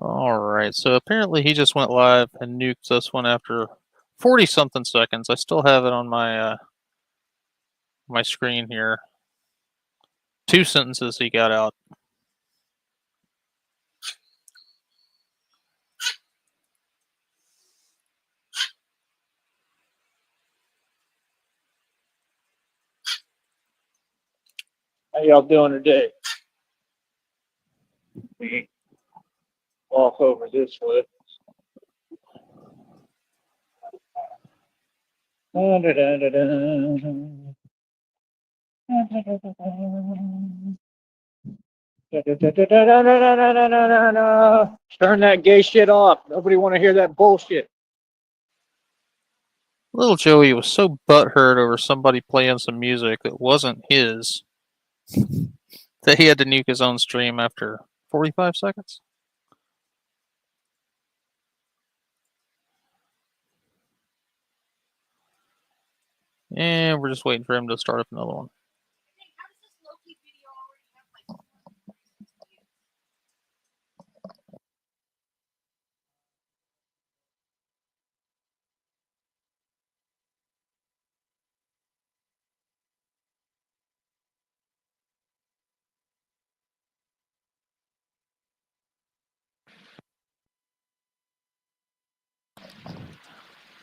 Alright, so apparently he just went live and nuked this one after 40-something seconds. I still have it on my screen here. 2 sentences he got out. How y'all doing today? Walk over this way. Turn that gay shit off. Nobody want to hear that bullshit. Little Joey was so butthurt over somebody playing some music that wasn't his that he had to nuke his own stream after 45 seconds. And we're just waiting for him to start up another one.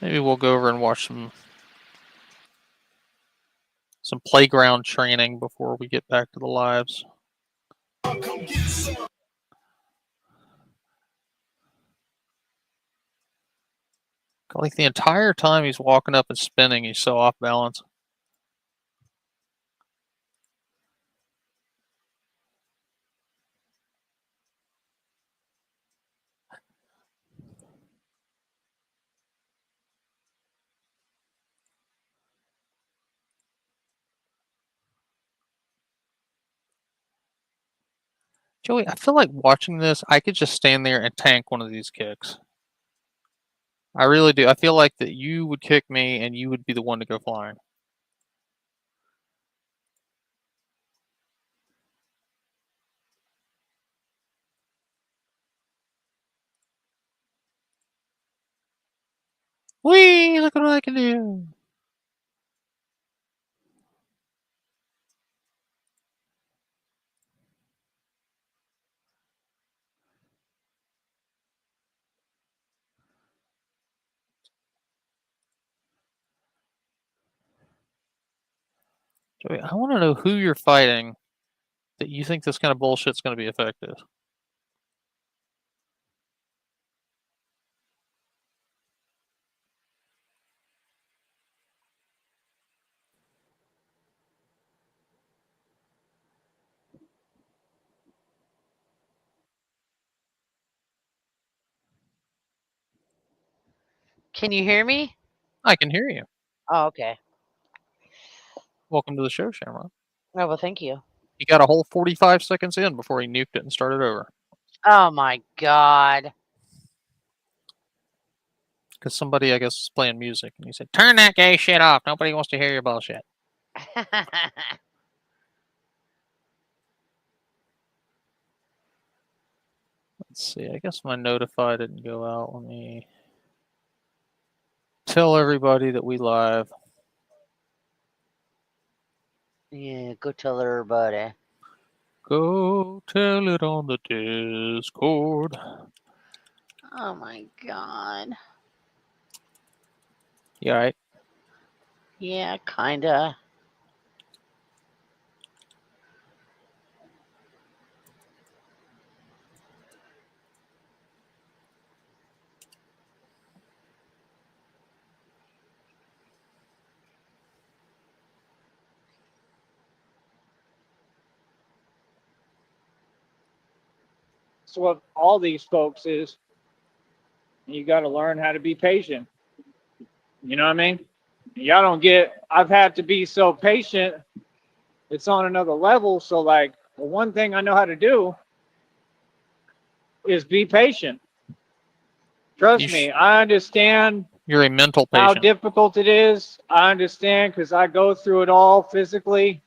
Maybe we'll go over and watch some playground training before we get back to the lives. Like the entire time he's walking up and spinning, he's so off balance. Joey, I feel like watching this, I could just stand there and tank one of these kicks. I really do. I feel like that you would kick me and you would be the one to go flying. Whee! Look what I can do. Joey, I want to know who you're fighting that you think this kind of bullshit's going to be effective. Can you hear me? I can hear you. Oh, okay. Welcome to the show, Shamrock. Oh, well, thank you. He got a whole 45 seconds in before he nuked it and started over. Oh, my God. Because somebody, I guess, was playing music, and he said, "Turn that gay shit off. Nobody wants to hear your bullshit." Let's see. I guess my notify didn't go out. Let me tell everybody that we live. Yeah, go tell everybody. Go tell it on the Discord. Oh, my God. You alright? Yeah, kinda. That's what all these folks is. You got to learn how to be patient. You know what I mean? Y'all don't get, I've had to be so patient. It's on another level. So, like, the one thing I know how to do is be patient. Trust me, I understand You're a mental how patient. difficult it is. I understand because I go through it all physically.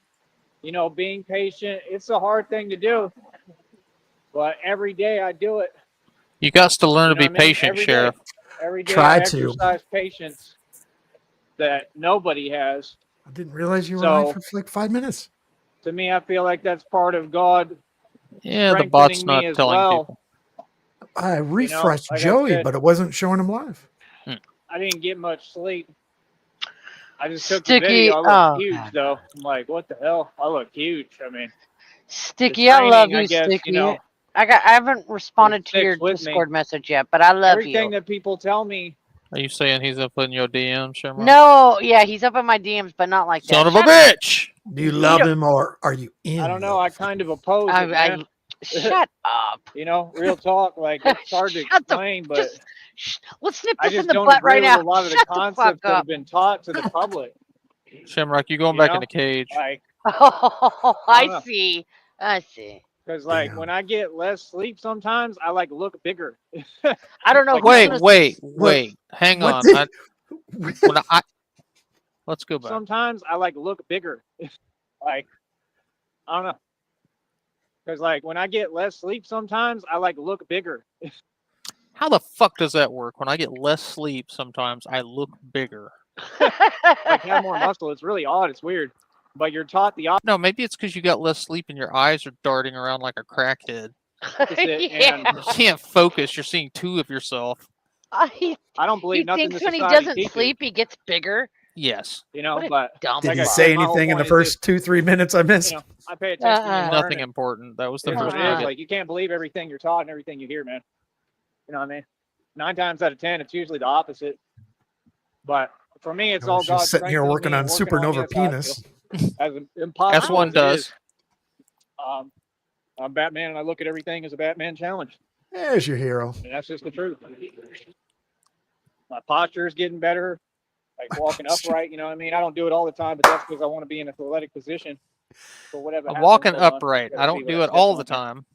You know, being patient, it's a hard thing to do. But every day I do it. You got to learn to You know be what I mean? patient, Every day. Sheriff. Every day Try I to. exercise patience that nobody has. I didn't realize you were So- live for like 5 minutes. To me, I feel like that's part of God Yeah, the bot's strengthening not me as telling well. people. I refreshed like I Joey, said- but it wasn't showing him live. I didn't get much sleep. I just took Sticky. the video. I look Oh, huge, God. though. I'm like, what the hell? I look huge. I mean, Sticky, the I love training, you, I guess, Sticky. you know, I haven't responded to sticks your with me. Discord message yet, but I love everything you. that people tell me. Are you saying he's up in your DM, Shamrock? No, yeah, he's up in my DMs, but not like Son that. of a Shut bitch! Do you love don't- him or are you in? I don't know. I love? kind of oppose it, I, man. shut up. You know, real talk. Like, it's hard to Shut the- explain, but Let's nip I this in just the don't butt agree right with now. a lot of the Shut the fuck concepts that up. have been taught to the public. Shamrock, you going You back know? in the cage. Like, Oh, I don't know. I see. I see. because like Damn. when I get less sleep, sometimes I like look bigger. I don't know. Like, who's Wait, gonna- wait. Hang What on. did- Let's go back. Sometimes I like look bigger. Like, I don't know. Because like when I get less sleep, sometimes I like look bigger. How the fuck does that work? When I get less sleep, sometimes I look bigger. Like have more muscle. It's really odd. It's weird. But you're taught the No, maybe it's because you got less sleep and your eyes are darting around like a crackhead. opposite. Yeah. And You can't focus. You're seeing two of yourself. He I don't believe nothing thinks the when he society doesn't teaches, sleep, he gets bigger. Yes. you know, What a but dumb. Did Like he I say said, my whole anything in the point is first 2-3 minutes I missed? you know, I pay attention to Nothing important. That was the That's first what it is. nugget. Like you can't believe everything you're taught and everything you hear, man. You know what I mean? 9 times out of 10, it's usually the opposite. But for me, it's I all was God. just sitting here working on supernova me, penis. As impossible As one as it does. is. I'm Batman, and I look at everything as a Batman challenge, There's your hero. and that's just the truth. My posture is getting better, like walking upright. You know what I mean? I don't do it all the time, but that's because I want to be in an athletic position for whatever. I'm happens. walking Hold on. upright. Gotta I see don't what do I it step all on the here. time.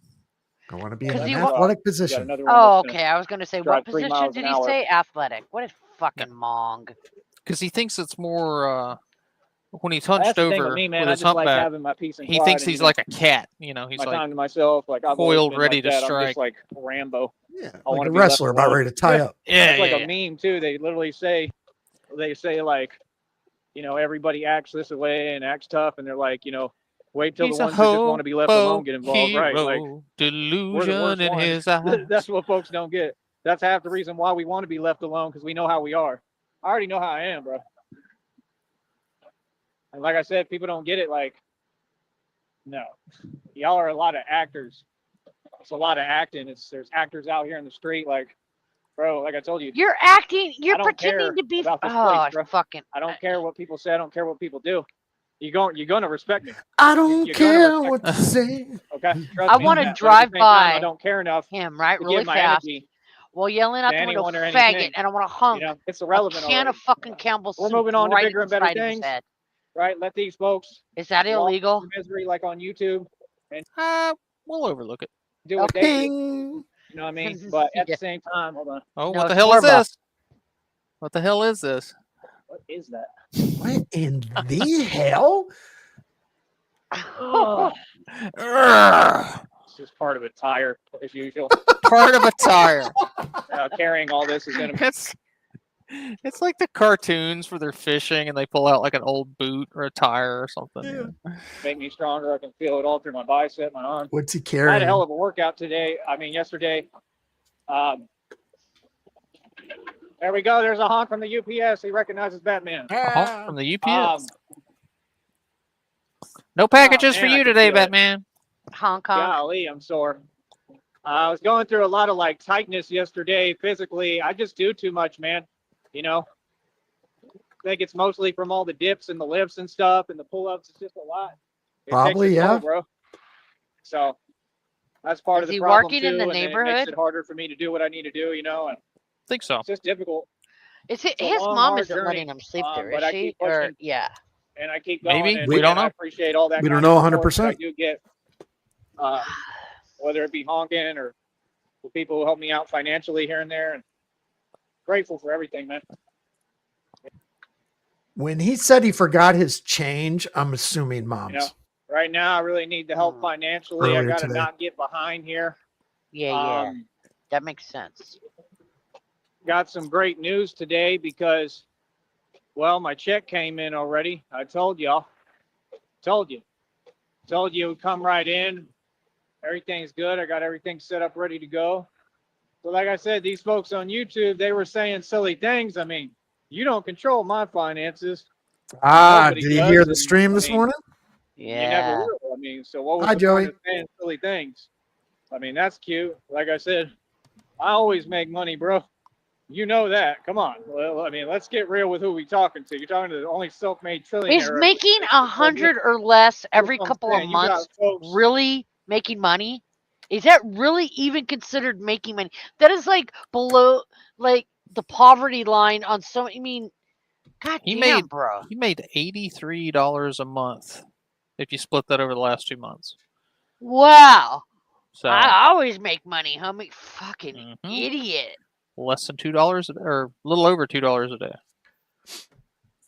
I want to be in Does an he athletic Got position. another one Oh, that's okay. I was gonna say, drive what 3 position miles did an he hour. say? Athletic. What a fucking mong. Because he thinks it's more, when he's That's hunched the thing over with me, man. with I his just like humpback, having my peace and he quiet thinks and, he's you know, like a cat. You know, he's my like time to myself. Like I've always coiled, been ready like to that. I'm strike. just like Rambo. Yeah, I like wanna a be left wrestler about alone. ready to tie up. Yeah, It's like yeah, a meme too. They literally say, like, you know, everybody acts this way and acts tough, and they're like, you know, wait till He's the a ones that just want to be left alone get involved, hero, right? Like we're the delusion worst in ones. his eyes. That's what folks don't get. That's half the reason why we want to be left alone, because we know how we are. I already know how I am, bro. And like I said, people don't get it. Like, no, y'all are a lot of actors. It's a lot of acting. There's actors out here in the street, like, bro. Like I told you, You're acting. You're I don't care pretending to be. about this Oh, place, bro. fucking. I don't care what people say. I don't care what people do. You're gonna respect me, I don't You're gonna care respect what to say. okay? Trust I me on wanna that. But at the drive same time, by I don't care enough him, right? to Really give my fast. energy. While yelling out to the window, anyone or faggot, anything. and I want to You hunk know, it's a irrelevant can already. of fucking Campbell's We're soup moving on to right bigger in and better the side of his things. head. Right? Let these folks Is that walk illegal? through misery like on YouTube and We'll overlook it. do what they do. Ping. You know what I mean? But at Yeah. the same time, hold on. Oh, No, what the it's hell is Orba. this? What the hell is this? What is that? What in the hell? Oh, Urgh. it's just part of a tire, as usual. Part of a tire. Carrying all this is gonna be It's like the cartoons where they're fishing and they pull out like an old boot or a tire or something. Yeah. make me stronger. I can feel it all through my bicep, my arm. What's he I had carrying? a hell of a workout today. I mean, yesterday. There we go. There's a honk from the UPS. He recognizes Batman. Honk from the UPS. Um, No packages man, for I you can today, feel it. Batman. Honk honk. Golly, I'm sore. I was going through a lot of like tightness yesterday physically. I just do too much, man. You know, I think it's mostly from all the dips and the lifts and stuff and the pull-ups. It's just a lot. It Probably, takes its toll, yeah. bro. So that's part Is of the he problem working too. in the And then it neighborhood? makes it harder for me to do what I need to do. You know, and Think so. it's just difficult. Is it, a his long, mom hard isn't journey, letting him sleep there, but is I she? keep Or pushing. yeah. And I keep going. Maybe. And, We don't and I know. appreciate all that. We don't kind of know support that I 100%. do get, whether it be honking or the people who help me out financially here and there. And grateful for everything, man. When he said he forgot his change, I'm assuming mom's. You know, right now I really need the help financially. Earlier I got to today. not get behind here. Yeah, yeah. That makes sense. Got some great news today because, well, my check came in already. I told y'all. Told you. Told you it would come right in. Everything's good. I got everything set up, ready to go. So like I said, these folks on YouTube, they were saying silly things. I mean, you don't control my finances. Nobody Did you does, hear the and, stream I this mean, morning? You never Yeah. will. I mean, so what was Hi, the Joey. point of saying silly things? I mean, that's cute. Like I said, I always make money, bro. You know that. Come on. Well, I mean, let's get real with who we talking to. You're talking to the only self-made trillionaire. Is ever making lived. 100 or less every That's what I'm couple of saying. You got months folks. really making money? Is that really even considered making money? That is like below, like the poverty line on so. I mean, god He damn, made bro. he made $83 a month if you split that over the last 2 months. Wow. So I always make money, homie. Fucking Mhm. idiot. less than $2 a day, or a little over $2 a day.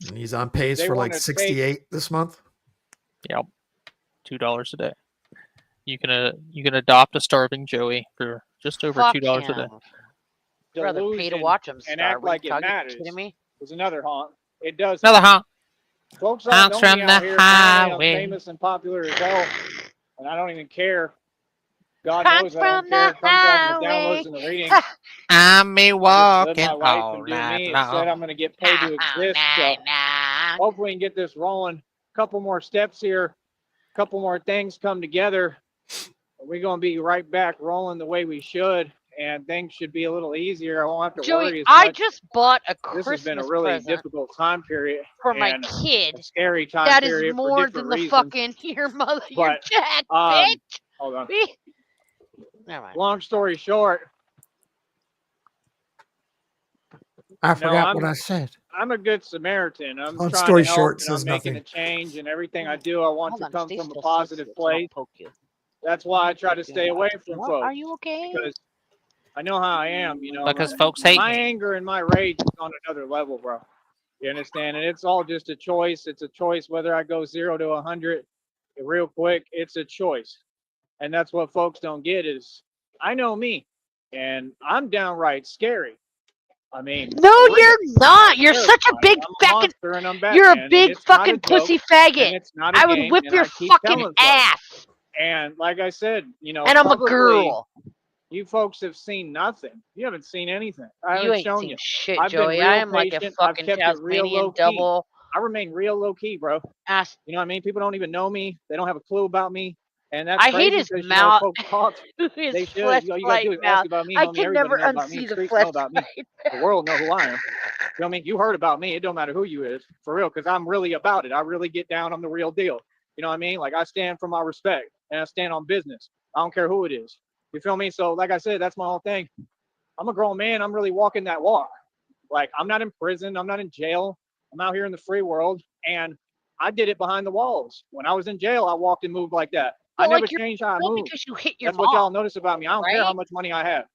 And he's on pace They for like wanna take- 68 this month. Yep, $2 a day. You can adopt a starving Joey for just over Fuck $2 a day. him. I'd rather pay to delusion watch him and starve. act like it Are you matters. kidding me? Is another honk. It does. Another honk. Folks all Honks know me from out the here. Apparently I'm highway. famous and popular as hell, and I don't even care. God Honks knows I don't from care. the It comes off in the highway. downloads and the ratings. I'm me I just live walking my life all and do night me. It said I'm long. going to get paid to exist. So hopefully we can get this rolling. A couple more steps here. A couple more things come together. We're going to be right back rolling the way we should. And things should be a little easier. I won't have to worry Joey, as I much. just bought a This has been a Christmas really present difficult time period for my and kid. a scary time That is period for more different than the reasons. fucking your mother, your But, jack, bitch. Hold on. Never mind. Long story short, I forgot what I'm- I said. I'm a good Samaritan. I'm Long trying story to help, short, and says I'm making nothing. a change, and everything I do, I want Hold to on, come stay from a still, positive Celsius, and I'll place. poke you. That's why I try to Poke you stay in the away butt. from What? folks Are you okay? because I know how I am. You know, Because folks hate my me. anger and my rage is on another level, bro. You understand? And it's all just a choice. It's a choice whether I go 0 to 100 real quick. It's a choice, and that's what folks don't get is I know me, and I'm downright scary. I mean, No, for real. you're not. You're I'm such a terrifying. big I'm a fucking. monster and I'm Batman, You're a and big it's not a fucking joke, pussy and faggot. it's not a I would game, whip and your I keep fucking telling folks. ass. And like I said, you know, And I'm a publicly, girl. you folks have seen nothing. You haven't seen anything. I You haven't ain't shown seen you. shit, I've been Joey. real I am like a patient. I've fucking kept it real Tasmanian low key. double I remain real low key, bro. ass. You know what I mean? People don't even know me. They don't have a clue about me. And that's I hate crazy his because, you know, mouth. folks talk. His They should. All you got to do is fleshlight mouth. ask about me, I homie. can Everybody never knows about me. unsee the Streets know about me. fleshlight. The world know who I am. You know what I mean? You heard about me. It don't matter who you is. For real, because I'm really about it. I really get down. I'm the real deal. You know what I mean? Like, I stand for my respect, and I stand on business. I don't care who it is. You feel me? So, like I said, that's my whole thing. I'm a grown man. I'm really walking that walk. Like, I'm not in prison. I'm not in jail. I'm out here in the free world. And I did it behind the walls. When I was in jail, I walked and moved like that. I But never like you're changed how I real move. because you hit your That's what y'all mom, notice about me. I don't care how right? much money I have. I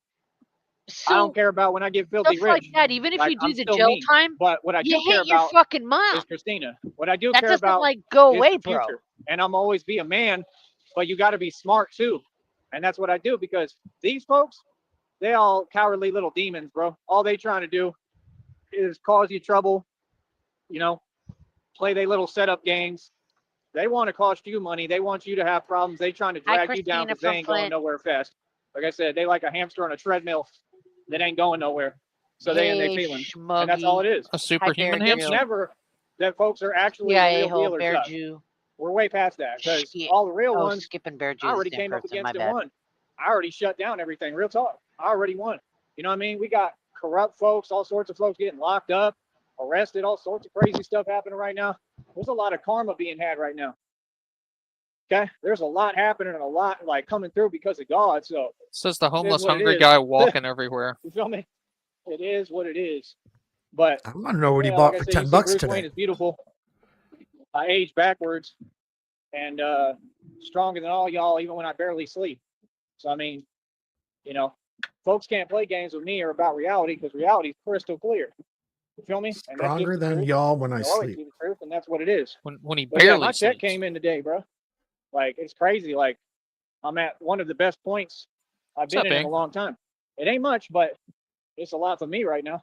So don't care about when I get filthy stuff like rich. that, even if Like, you do I'm the still jail me. time, But what I you do care hit your about fucking mom. is Christina. What I do That care doesn't about like go is away, the bro. future. And I'm always be a man, but you got to be smart too. And that's what I do because these folks, they all cowardly little demons, bro. All they trying to do is cause you trouble, you know, play they little setup games. They want to cost you money. They want you to have problems. They trying to Hi, drag you down Christina because they from ain't going Flint. nowhere fast. Like I said, they like a hamster on a treadmill that ain't going nowhere. So they in their Hey, feelings. And that's all it Schmuggy. is. A superhuman Bear It's Jew. hamster. never that folks are actually Yeah, real a-hole, deal or Bear tough. Jew. We're way past that because Shit. all the real Oh, ones, skipping Bear Jew, I the already same came up person. My against and bad. won. I already shut down everything. Real talk. I already won. You know what I mean? We got corrupt folks, all sorts of folks getting locked up, arrested, all sorts of crazy stuff happening right now. There's a lot of karma being had right now. Okay? There's a lot happening and a lot like coming through because of God. So Says the homeless what it hungry is. guy walking everywhere. you feel me? It is what it is. But I want to know what he yeah, bought like I for said, you 10 see bucks Bruce Wayne today. is beautiful. I age backwards and stronger than all y'all, even when I barely sleep. So I mean, you know, folks can't play games with me or about reality because reality is crystal clear. You feel me? And that's just Stronger the than truth. y'all when I It'll always sleep. be the truth, and that's what it is. When he But yeah, barely my check sleeps. came in today, bro. Like it's crazy. Like I'm at one of the best points I've What's up, been in Bing? a long time. It ain't much, but it's a lot for me right now.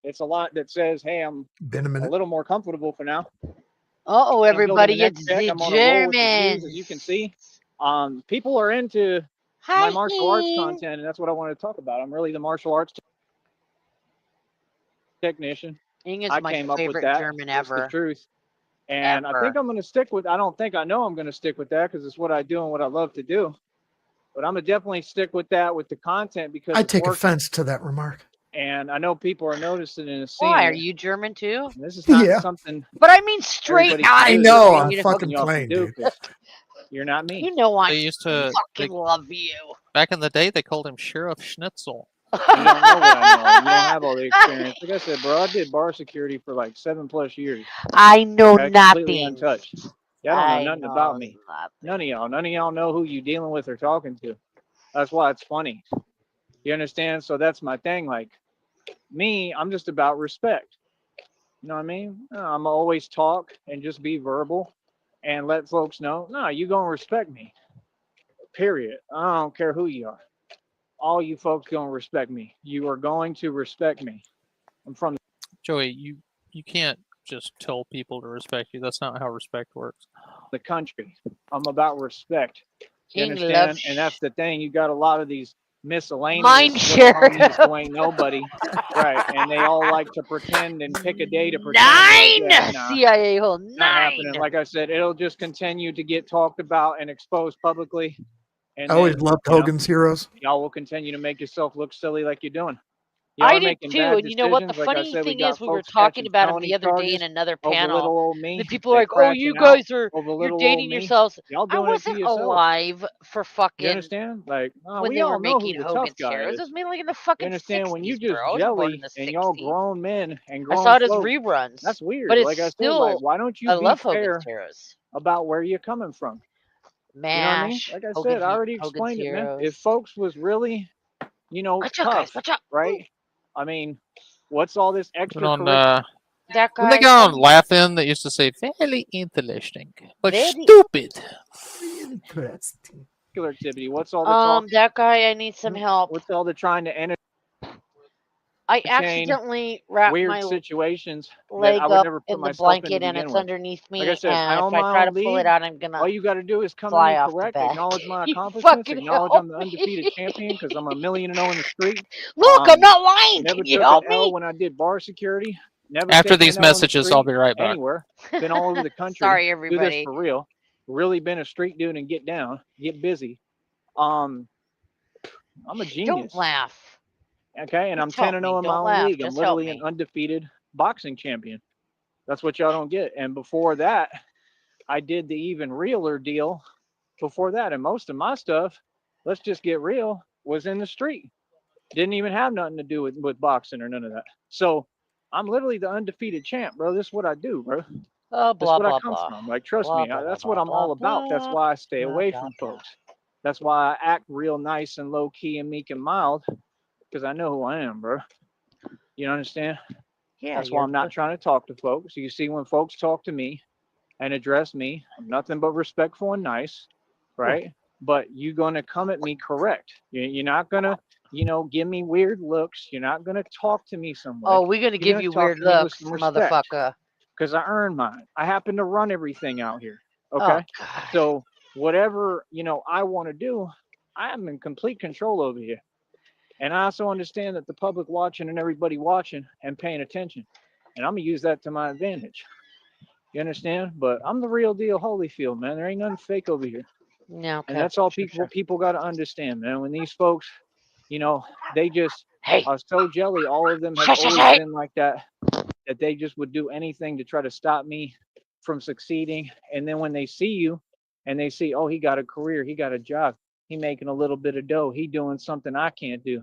It's a lot that says, hey, I'm Been a a minute. little more comfortable for now. Uh-oh, I'm building the everybody, next it's check. the I'm on a roll with the views, Germans. as you can see. People are into Hi, my martial arts Ing. content, and that's what I wanted to talk about. I'm really the martial arts technician. Ing is I my came up with favorite that. German It's the ever. truth. And I think I'm going to stick with, I don't think I know I'm going to stick with that because it's what I do and what I love to do. But I'm going to definitely stick with that with the content because I it's take working. offense to that remark. And I know people are noticing and seeing Why? Are it. you German too? And this is not Yeah. something But I mean straight everybody out can I of do. This know, ain't I'm me Germany. putting fucking you off to playing, do dude. 'cause you're not me. You know I They used to fucking love you. back in the day. They called him Sheriff Schnitzel. You don't know what I know. You don't have all the experience. Like I said, bro, I did bar security for like 7+ years. I know Okay, completely nothing. untouched. Y'all don't know I nothing about know me. nothing. None of y'all know who you dealing with or talking to. That's why it's funny. You understand? So that's my thing. Like me, I'm just about respect. You know what I mean? I'm always talk and just be verbal and let folks know, no, you gonna respect me. Period. I don't care who you are. All you folks gonna respect me. You are going to respect me. I'm from Joey, you can't just tell people to respect you. That's not how respect works. the country. I'm about respect. You Ing understand? loves And that's the thing. You got a lot of these miscellaneous Mind little share. homies who ain't nobody, right? And they all like to pretend and pick a day to pretend like, yeah, 9 nah, CIA hole. not 9. happening. Like I said, it'll just continue to get talked about and exposed publicly, and I always then loved Hogan's Heroes. y'all will continue to make yourself look silly like you're doing. Y'all I are did making too. bad And you know what? The decisions. Like I funny said, we thing is, got we were folks talking catching about him felony the other day in charges another over panel. little old me. The people are They like, "Oh, you crashing out guys are over you're little old dating me. yourselves." Y'all I doing it to wasn't yourself. alive for You fucking understand? Like, when we they were all know who making the tough Hogan's guy Heroes. It is. was mainly like in the You fucking understand? When you 60s, bro. just I wasn't born in jelly the and y'all 60s. grown men and I grown saw it as folks, reruns. that's weird. But it's Like I said, like, still, why don't you I be love Hogan's fair Heroes. about where you're coming from? You know what I mean? MASH, Like I Hogan, said, I already Hogan's explained it, man. Heroes. If folks was really, Watch out, guys! tough, Watch out! right? I mean, what's all this But on extracurricular? That when they guy. got on laughing, they used to say very interesting, but Very. stupid. Interesting. Activity? What's all the talk? That guy. I need some help. What's all the trying to I entertain accidentally wrapped weird my situations that leg I would up never put in the myself in to blanket and begin it's with? underneath Like I me. said, I And if own I my try to own pull it league. out, I'm gonna All you got to do is come to fly me off the correct, back. acknowledge my You accomplishments, fucking acknowledge help I'm the me. undefeated champion because I'm 1,000,000 in the street. Look, I'm not lying. Never Can you took an help L me? when I did bar security. Never After taken these an L in the messages, I'll street be right back. anywhere. Been all over the country. Sorry, Do this everybody. for real. Really been a street dude and get down, get busy. I'm a Don't genius. laugh. Okay, and I'm Just help 10 and me. 0 in my Don't own laugh. league. I'm Just help literally an me. undefeated boxing champion. That's what y'all don't get. And before that, I did the even realer deal before that. And most of my stuff, let's just get real, was in the street. Didn't even have nothing to do with boxing or none of that. So I'm literally the undefeated champ, bro. This is what I do, bro. Oh, That's blah, what I blah, come blah. from. Like, trust Blah, me, blah, blah, that's what blah, I'm all about. That's blah, why I stay blah, away blah, from blah. folks. That's why I act real nice and low key and meek and mild because I know who I am, bro. You understand? Yeah, That's why you're I'm not trying to talk to folks. You see, when folks talk to me and address me, I'm nothing but respectful and nice, right? But you're going to come at me correct. You're not going to, give me weird looks. You're not going to talk to me some way. Oh, we're gonna You're give going to you talk weird to me with looks, some respect motherfucker. because I earned mine. I happen to run everything out here. Oh Okay. God. So whatever, I want to do, I am in complete control over here. And I also understand that the public watching and everybody watching and paying attention. And I'm going to use that to my advantage. You understand? But I'm the real deal Holyfield, man. There ain't nothing fake over here. Yeah, okay. And that's all Sure, people got to understand, man. When these folks, they just Hey. are so jelly. All of them have Shush, shush, always shush. been like that, that they just would do anything to try to stop me from succeeding. And then when they see you and they see, oh, he got a career, he got a job, he making a little bit of dough, he doing something I can't do.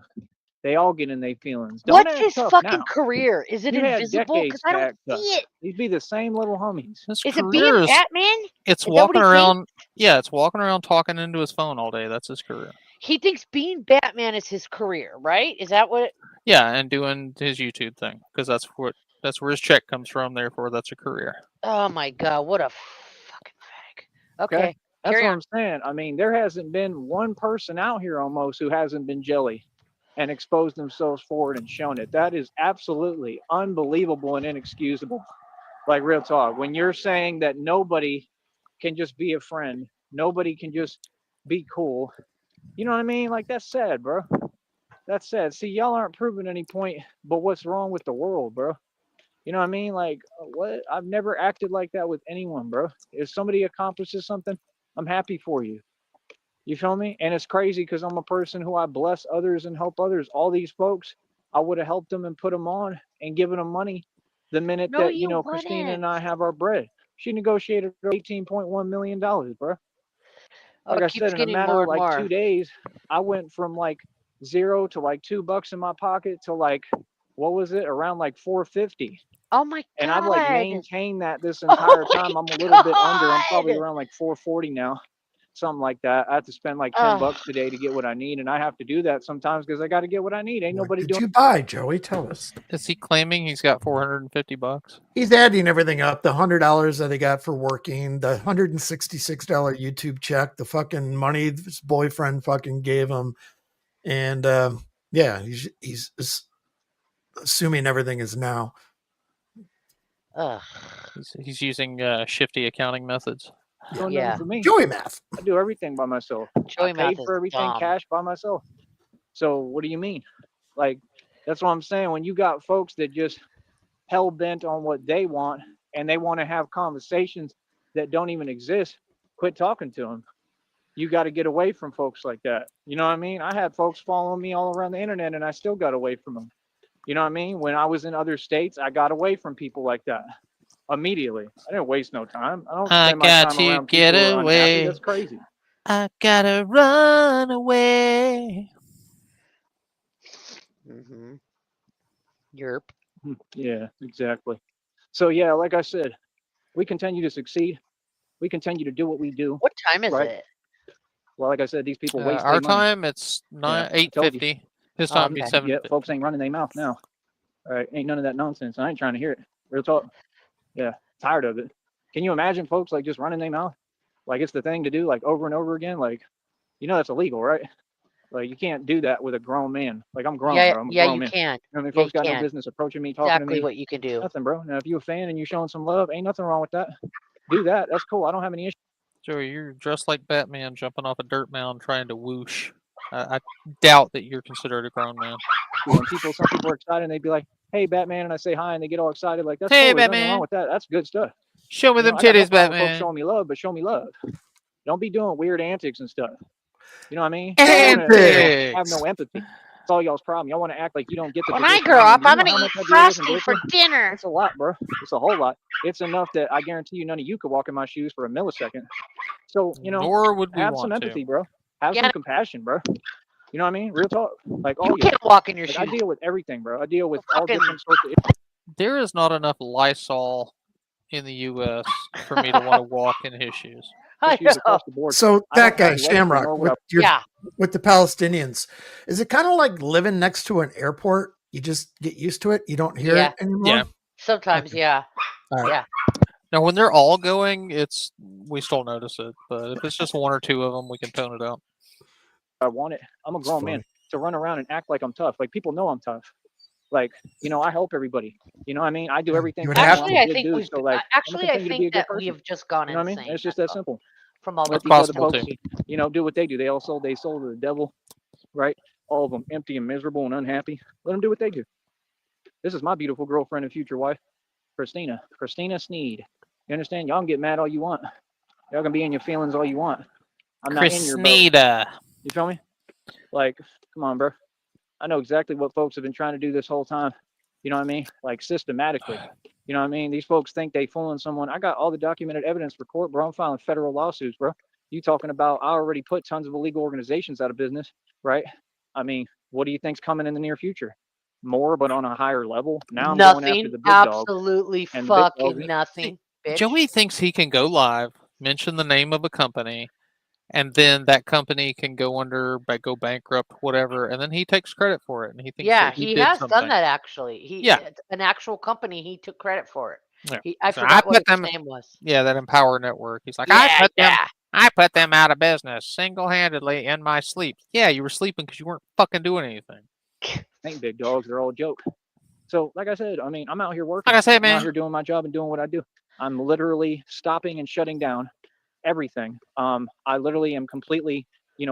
They all get in their feelings. Don't What's act his tough fucking now. career? Is it You had invisible? Because decades I to don't act tough. see it. These be the same little homies. His Is it being career is Batman? it's Is that what walking he around. Yeah, it's walking around talking into his phone all day. That's his career. He thinks being Batman is his career, right? Is that what? Yeah, and doing his YouTube thing because that's where his check comes from. Therefore, that's a career. Oh my God! What a fucking fag. Okay. Okay, That's carry what on. I'm saying. I mean, there hasn't been one person out here almost who hasn't been jelly. and exposed themselves for it and shown it. That is absolutely unbelievable and inexcusable. Like real talk. When you're saying that nobody can just be a friend, nobody can just be cool. You know what I mean? Like that's sad, bro. That's sad. See, y'all aren't proving any point, but what's wrong with the world, bro? You know what I mean? Like what? I've never acted like that with anyone, bro. If somebody accomplishes something, I'm happy for you. You feel me? And it's crazy because I'm a person who I bless others and help others. All these folks, I would have helped them and put them on and given them money the minute No, that, you Christina and wouldn't. I have our bread. She negotiated $18.1 million, bro. Oh, Like it I keeps said, in a getting matter more of and like more. 2 days, I went from like zero to like $2 in my pocket to like, what was it? Around like 450. Oh my And I've like god. maintained that this Oh entire my time. I'm a little bit under. I'm probably god. around like 440 now, something like that. I have to spend like Ugh. $10 today to get what I need, and I have to do that sometimes because I got to get what I need. Ain't What nobody did doing. you buy, Joey? Tell us. Is he claiming he's got $450? He's adding everything up. The $100 that he got for working, the $166 YouTube check, the fucking money his boyfriend fucking gave him, and yeah, he's assuming everything is now. Ugh. He's using shifty accounting methods. Doing Yeah. nothing for me. Joey math. I do everything by myself. Joey I math paid is for everything dumb. cash by myself. So what do you mean? Like that's what I'm saying. When you got folks that just hell bent on what they want and they want to have conversations that don't even exist, quit talking to them. You got to get away from folks like that. You know what I mean? I had folks following me all around the internet and I still got away from them. You know what I mean? When I was in other states, I got away from people like that immediately. I didn't waste no time. I don't I spend my got time to around get people who are unhappy. away. That's crazy. I gotta run away. Mm-hmm. Yerp. Yeah, exactly. So yeah, like I said, we continue to succeed. We continue to do what we do, What time is right? it? Well, like I said, these people waste Our their money. time it's Yeah, I told you. 8:50. His Oh, time would be okay. 7:50. Yeah, folks ain't running their mouth now. All right, ain't none of that nonsense. I ain't trying to hear it. Real talk. Yeah, tired of it. Can you imagine folks like just running their mouth? Like it's the thing to do, like over and over again. Like, that's illegal, right? Like you can't do that with a grown man. Like I'm grown, Yeah, bro. I'm a yeah, grown you man. can. You know what I mean? Yeah, Folks you got no can. business approaching me, talking to Exactly me. what you can do. Nothing, bro. Now, if you a fan and you showing some love, ain't nothing wrong with that. Do that. That's cool. I don't have any issue. Joey, you're dressed like Batman jumping off a dirt mound trying to whoosh. I doubt that you're considered a grown man. When some people are excited and they'd be like, "Hey, Batman," and I say hi and they get all excited. Like that's Hey, cool. There's nothing wrong Batman. with that. That's good stuff. Show me them I got no titties, problem with folks Batman. showing me love, but show me love. Don't be doing weird antics and stuff. You know what I mean? Y'all want to have no empathy. That's all y'all's problem. Y'all want to act like you don't get the When I position. grow up, You I'm know gonna how eat much I deal with frosty and for go through? dinner. It's a lot, bro. It's a whole lot. It's enough that I guarantee you none of you could walk in my shoes for a millisecond. So, Nor would we have some want empathy, to. bro. Have Yeah. some compassion, bro. You know what I mean? Real talk. Like all You y'all. can't walk in your Like I shoes. deal with everything, bro. I deal with all Fucking- different sorts of issues. There is not enough Lysol in the U.S. for me to want to walk in his shoes. I Issues know. across the board. So I that don't have guy the empathy, nor Shamrock would I. Yeah. with the Palestinians, is it kind of like living next to an airport? You just get used to it. You don't hear Yeah. it anymore. Yeah. Sometimes, yeah. All right. Yeah. Now, when they're all going, we still notice it. But if it's just one or two of them, we can tone it out. I want it. I'm a It's grown funny. man to run around and act like I'm tough. Like people know I'm tough. Like, I help everybody. You know what I mean? I do everything. You would for have them. Actually, I'm a I good think dude, we've. so like, Actually, I'm I gonna continue to be a think good that person. we have just gone You know what I mean? insane. It's just that's that all. simple. From all Let the these other possible, folks, too. do what they do. They sold to the devil, right? All of them empty and miserable and unhappy. Let them do what they do. This is my beautiful girlfriend and future wife, Christina Sneed. You understand? Y'all can get mad all you want. Y'all can be in your feelings all you want. I'm not in your boat. Chrisnita. You feel me? Like, come on, bro. I know exactly what folks have been trying to do this whole time. You know what I mean? Like systematically. You know what I mean? These folks think they fooling someone. I got all the documented evidence for court, bro. I'm filing federal lawsuits, bro. You talking about I already put tons of illegal organizations out of business, right? I mean, what do you think's coming in the near future? More, but on a higher level. Now I'm going after nothing. the big dogs. Absolutely and the big fucking dogs- nothing. Bitch. Joey thinks he can go live, mention the name of a company, and then that company can go bankrupt, whatever, and then he takes credit for it, and he thinks Yeah, that he he did has something. done that actually. Yeah. It's an actual company. He took credit for it. Yeah. I So forgot what his name was. Yeah, that Empower Network. He's like, Yeah, I put them out of business single-handedly in my sleep. Yeah, you were sleeping because you weren't fucking doing anything. Ain't big dogs. They're all a joke. So, like I said, I mean, I'm out here working. Like I said, I'm out man. here doing my job and doing what I do. I'm literally stopping and shutting down everything. I literally am completely,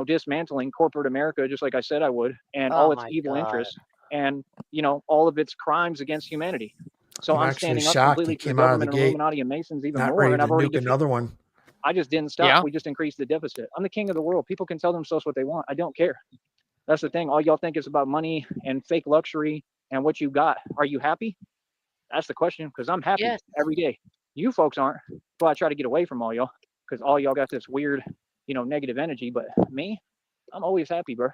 dismantling corporate America, just like I said I would, and all Oh its my evil God. interests, and all of its crimes against humanity. So I'm I'm actually standing up shocked he completely to the came out of the government and gate Illuminati and Masons even not more, ready and to I've already nuke defeated. another one. I just didn't stop. Yeah. We just increased the deficit. I'm the king of the world. People can tell themselves what they want. I don't care. That's the thing. All y'all think is about money and fake luxury and what you got. Are you happy? That's the question, because I'm happy Yes. every day. You folks aren't. Well, I try to get away from all y'all, because all y'all got this weird, negative energy. But me, I'm always happy, bro.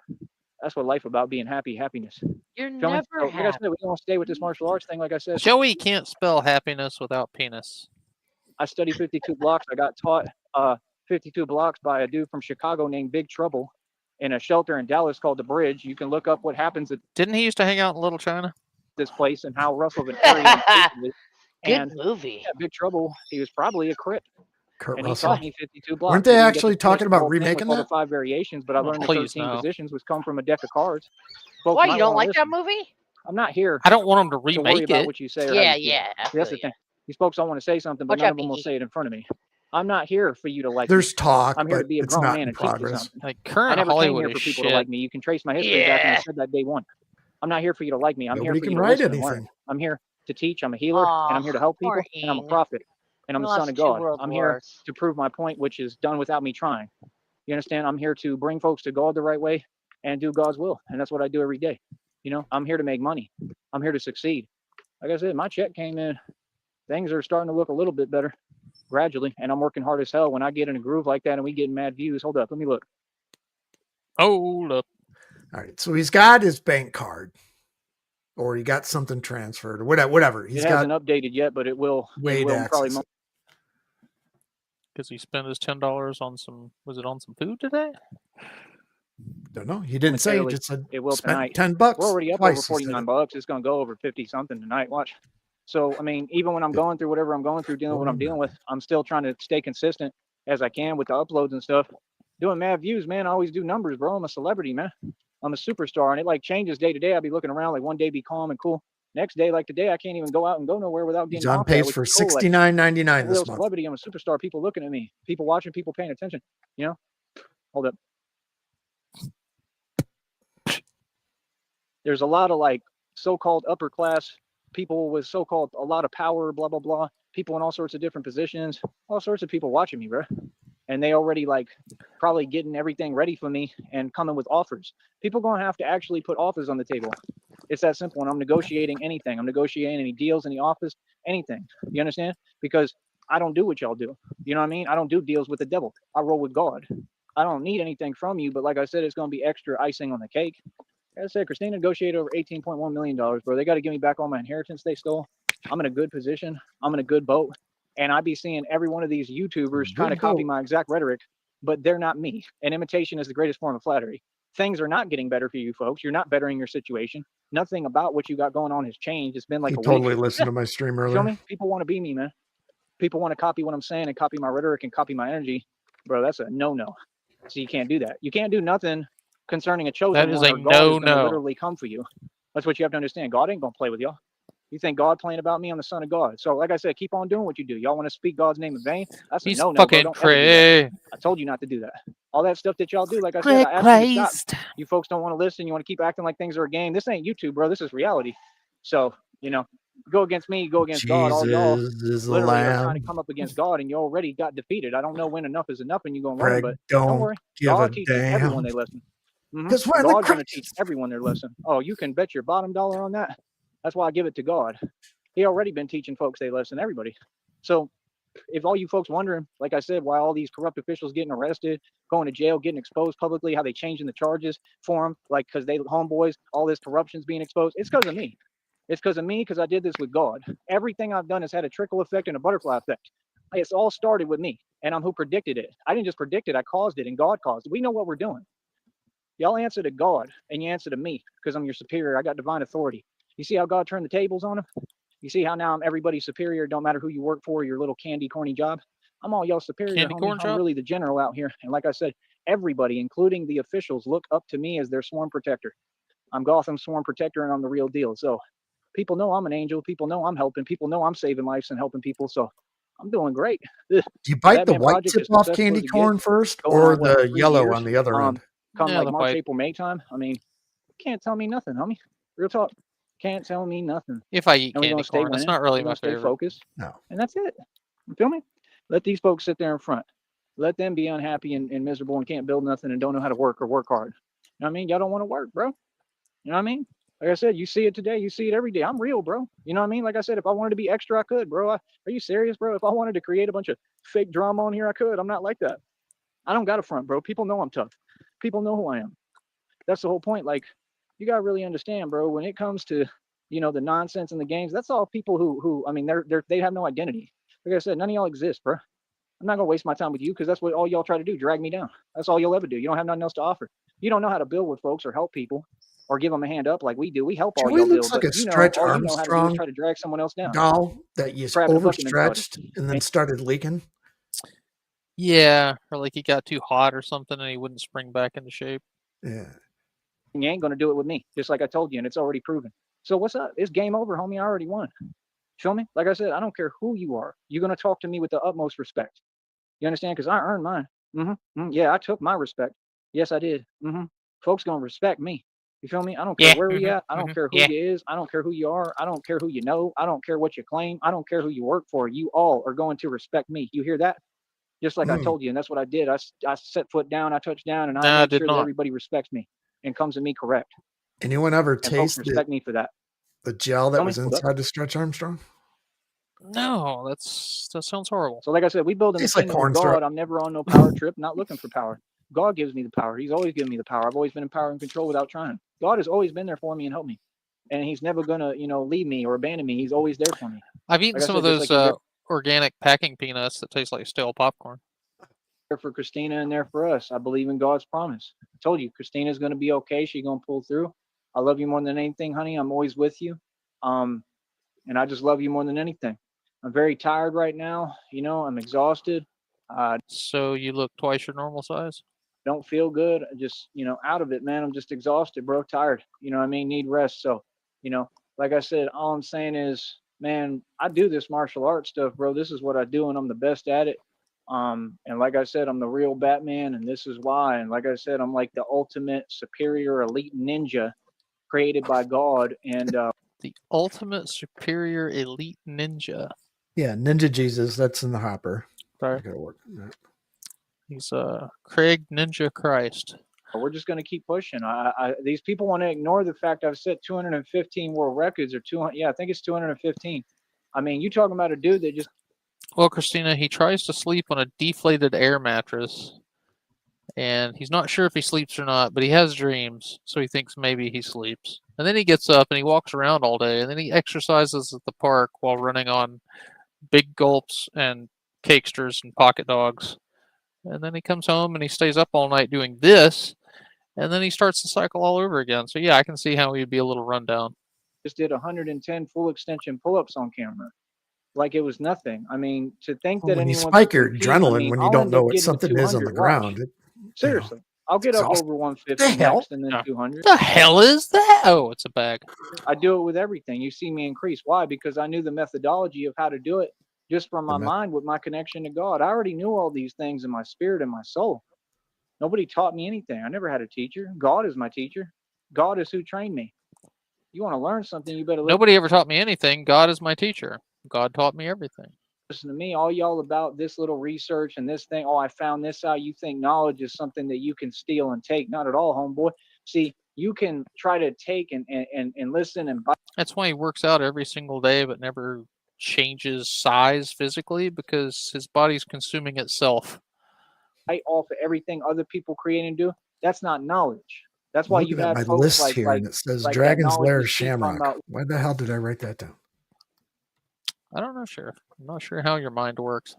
That's what life about, being happy, happiness. You're Feel me? never So, like I happy. said, we don't stay with this martial arts thing. Like I said, Joey can't spell happiness without penis. I study 52 blocks. I got taught 52 blocks by a dude from Chicago named Big Trouble in a shelter in Dallas called The Bridge. You can look up what happens at Didn't he used to hang out in Little China? this place and how rough of an area and place it is. Good And movie. yeah, Big Trouble, he was probably a Crip. Kurt And he Russell. taught me 52 blocks. Weren't I they didn't get to actually finish talking the about whole thing with remaking all the that? 5 variations, but I Oh, learned the please 13 no. positions, which come from a deck of cards. Folks Why, might you don't wanna like that listen. movie? I'm not here I don't want him to to worry remake about it. what you say or how Yeah, you feel. yeah. I See, feel that's the you. thing. These folks all want to say something, but Watch none out, of them will Pinky. say it in front of me. I'm not here for you to like me. There's talk, I'm here to but be a it's grown not man in and teach you progress. something. Like I current never came Hollywood here for is people to shit. like me. You can trace my history back, and I Yeah. said that day one. I'm not here for you to like me. I'm Nobody here for can you to write listen and learn. anything. I'm here to teach. I'm a healer, and I'm here to help Poor people, and I'm a Ing. prophet, and I'm We the son lost of 2 God. world I'm here wars. to prove my point, which is done without me trying. You understand? I'm here to bring folks to God the right way and do God's will, and that's what I do every day. I'm here to make money. I'm here to succeed. Like I said, my check came in. Things are starting to look a little bit better gradually, and I'm working hard as hell. When I get in a groove like that and we get mad views, hold up, let me look. Hold up. All right. So he's got his bank card, or he got something transferred, or whatever. He's It got hasn't updated yet, but it will. way It to will probably. access it. Because he spent his $10 on some. Was it on some food today? Don't know. He didn't say. He Momentarily, just said it will spent tonight. $10. We're already up twice, over he said 49 it. bucks. It's gonna go over 50 something tonight. Watch. So I mean, even when I'm going through whatever I'm going through, dealing with what I'm dealing with, I'm still trying to stay consistent as I can with the uploads and stuff. Doing mad views, man. I always do numbers, bro. I'm a celebrity, man. I'm a superstar, and it like changes day to day. I'll be looking around, like one day be calm and cool. Next day, like today, I can't even go out and go nowhere without He's getting on honked at, pace which for is cool. Like, $69.99 I'm a real this month. celebrity. I'm a superstar. People looking at me. People watching. People paying attention. Hold up. There's a lot of like so-called upper class people with so-called a lot of power, blah blah blah. People in all sorts of different positions. All sorts of people watching me, bro. And they already like probably getting everything ready for me and coming with offers. People gonna have to actually put offers on the table. It's that simple. And I'm negotiating anything. I'm negotiating any deals, any offers, anything. You understand? Because I don't do what y'all do. You know what I mean? I don't do deals with the devil. I roll with God. I don't need anything from you, but like I said, it's gonna be extra icing on the cake. Like I said, Christina negotiated over $18.1 million, bro. They got to give me back all my inheritance they stole. I'm in a good position. I'm in a good boat. And I be seeing every one of these YouTubers trying to copy my exact rhetoric, but they're not me. And imitation is the greatest form of flattery. Things are not getting better for you folks. You're not bettering your situation. Nothing about what you got going on has changed. It's been like He a totally week. listened to my stream You feel earlier. me? People want to be me, man. People want to copy what I'm saying and copy my rhetoric and copy my energy. Bro, that's a no-no. So you can't do that. You can't do nothing concerning a chosen That is one, a or God is going to no-no. literally come for you. That's what you have to understand. God ain't going to play with y'all. You think God playing about me? I'm the son of God. So like I said, keep on doing what you do. Y'all want to speak God's name in vain? That's a He's no-no, bro. fucking Don't ever do that. crazy. I told you not to do that. All that stuff that y'all do, like I said, I asked you to stop. You folks don't want to listen. You want to keep acting like things are a game. This ain't YouTube, bro. This is reality. So, go against me, go against God. All y'all Jesus is the literally are trying to lamb. come up against God, and you already got defeated. I don't know when enough is enough and you're going to learn, Greg, but don't don't worry. give a God teaches everyone damn. their lesson. Because when the God's going to teach Christ, everyone their lesson. Oh, you can bet your bottom dollar on that. That's why I give it to God. He already been teaching folks their lesson, everybody. So if all you folks wondering, like I said, why all these corrupt officials getting arrested, going to jail, getting exposed publicly, how they changing the charges for them, like because they homeboys, all this corruption's being exposed, it's because of me. It's because of me, because I did this with God. Everything I've done has had a trickle effect and a butterfly effect. It's all started with me, and I'm who predicted it. I didn't just predict it, I caused it, and God caused it. We know what we're doing. Y'all answer to God, and you answer to me, because I'm your superior. I got divine authority. You see how God turned the tables on him? You see how now I'm everybody's superior? Don't matter who you work for, your little candy corny job. I'm all y'all superior, Candy homie. corn I'm job? really the general out here. And like I said, everybody, including the officials, look up to me as their sworn protector. I'm Gotham's sworn protector, and I'm the real deal. So people know I'm an angel. People know I'm helping. People know I'm saving lives and helping people. So I'm doing great. Do you bite the Batman white project tip is off successful candy as it corn gets. first, Going or on what, the 3 yellow years? on the other end? Come Yeah, like the March, white. April, May time. I mean, can't tell me nothing, homie. Real talk. Can't tell me nothing. If I eat And we're candy gonna stay corn, it's winning. not really We're gonna my stay favorite. focused. No. And that's it. You feel me? Let these folks sit there in front. Let them be unhappy and miserable and can't build nothing and don't know how to work or work hard. You know what I mean? Y'all don't want to work, bro. You know what I mean? Like I said, you see it today, you see it every day. I'm real, bro. You know what I mean? Like I said, if I wanted to be extra, I could, bro. Are you serious, bro? If I wanted to create a bunch of fake drama on here, I could. I'm not like that. I don't got a front, bro. People know I'm tough. People know who I am. That's the whole point. Like, you gotta really understand, bro. When it comes to, the nonsense in the games, that's all people who I mean, they have no identity. Like I said, none of y'all exist, bro. I'm not gonna waste my time with you because that's what all y'all try to do, drag me down. That's all you'll ever do. You don't have nothing else to offer. You don't know how to build with folks or help people or give them a hand up like we do. We help all Joey y'all looks build, like but a Stretch all you know how to do is Armstrong try to drag someone else down. doll that you Crab in a bucket mentality. overstretched and then started leaking. Yeah, or like he got too hot or something and he wouldn't spring back into shape. Yeah. You ain't gonna do it with me, just like I told you, and it's already proven. So what's up? It's game over, homie. I already won. Feel me? Like I said, I don't care who you are. You're gonna talk to me with the utmost respect. You understand? Because I earned mine. Yeah, I took my respect. Yes, I did. Folks gonna respect me. You feel me? I don't care Yeah. where we at. I don't care who Yeah. you is. I don't care who you are. I don't care who you know. I don't care what you claim. I don't care who you work for. You all are going to respect me. You hear that? Just like I told you, and that's what I did. I set foot down. I touched down, and I No, I make did sure that not. everybody respects me and comes to me correct. Anyone ever And folks taste respect me for that. the gel that Tell me, was what's up? inside the Stretch Armstrong? No, that sounds horrible. So, like I said, we build in the Tastes like kingdom of corn God. syrup. I'm never on no power trip, not looking for power. God gives me the power. He's always given me the power. I've always been in power and control without trying. God has always been there for me and helped me. And he's never gonna, leave me or abandon me. He's always there for me. I've eaten Like I some of said, just those like he's organic packing peanuts that taste like stale popcorn. there for Christina and there for us. I believe in God's promise. I told you, Christina's gonna be okay. She's gonna pull through. I love you more than anything, honey. I'm always with you. And I just love you more than anything. I'm very tired right now. I'm exhausted. So you look twice your normal size? Don't feel good. Just, out of it, man. I'm just exhausted, bro. Tired. You know what I mean? Need rest. So, like I said, all I'm saying is, man, I do this martial arts stuff, bro. This is what I do, and I'm the best at it. And like I said, I'm the real Batman, and this is why. And like I said, I'm like the ultimate superior elite ninja created by God. And The ultimate superior elite ninja. Yeah, Ninja Jesus. That's in the hopper. I Right. gotta work on that. He's Craig Ninja Christ. we're just going to keep pushing. These people want to ignore the fact I've set 215 world records or 200. Yeah, I think it's 215. I mean, you talking about a dude that just Well, Christina, he tries to sleep on a deflated air mattress, and he's not sure if he sleeps or not, but he has dreams, so he thinks maybe he sleeps. And then he gets up and he walks around all day, and then he exercises at the park while running on big gulps and cakesters and pocket dogs. And then he comes home and he stays up all night doing this, and then he starts the cycle all over again. So yeah, I can see how he'd be a little run down. just did 110 full extension pull-ups on camera, like it was nothing. I mean, to think that When you anyone spike could your compete, I adrenaline mean, when you I'll don't end know up what getting to something is on the 200. Watch. ground, Seriously, I'll get up exhausting. over The 150 hell? next, and then Yeah. 200. The hell is that? Oh, it's a bag. I do it with everything. You see me increase. Why? Because I knew the methodology of how to do it just from my mind with my connection to God. I already knew all these things in my spirit and my soul. Nobody taught me anything. I never had a teacher. God is my teacher. God is who trained me. You want to learn something, you better Nobody ever taught me anything. God is my teacher. God taught me everything. listen to me. All y'all about this little research and this thing. Oh, I found this out. You think knowledge is something that you can steal and take. Not at all, homeboy. See, you can try to take and listen and buy That's why he works out every single day but never changes size physically, because his body's consuming itself. off of everything other people create and do. That's not knowledge. That's I'm why looking you at have my folks list here, and it says that Dragon's knowledge Lair you speak on Shamrock. about. Why the hell did I write that down? I don't know, Sheriff. I'm not sure how your mind works.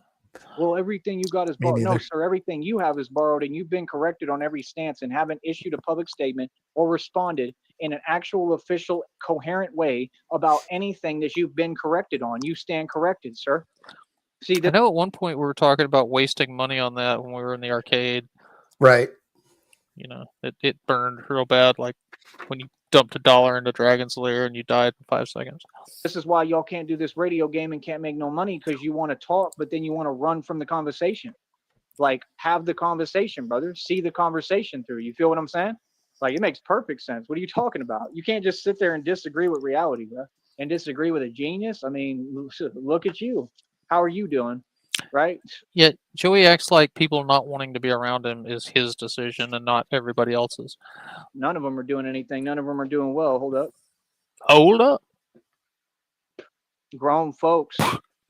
Well, everything you got is Me borrowed. No, neither. sir, everything you have is borrowed, and you've been corrected on every stance and haven't issued a public statement or responded in an actual, official, coherent way about anything that you've been corrected on. You stand corrected, sir. See, I know at one point we were talking about wasting money on that when we were in the arcade. Right. You know, it burned real bad. Like when you dumped $1 into Dragon's Lair and you died in 5 seconds. This is why y'all can't do this radio game and can't make no money, because you want to talk, but then you want to run from the conversation. Like, have the conversation, brother. See the conversation through. You feel what I'm saying? Like, it makes perfect sense. What are you talking about? You can't just sit there and disagree with reality, bro, and disagree with a genius. I mean, look at you. How are you doing? Right? Yet Joey acts like people not wanting to be around him is his decision and not everybody else's. None of them are doing anything. None of them are doing well. Hold up. Hold up. Grown folks,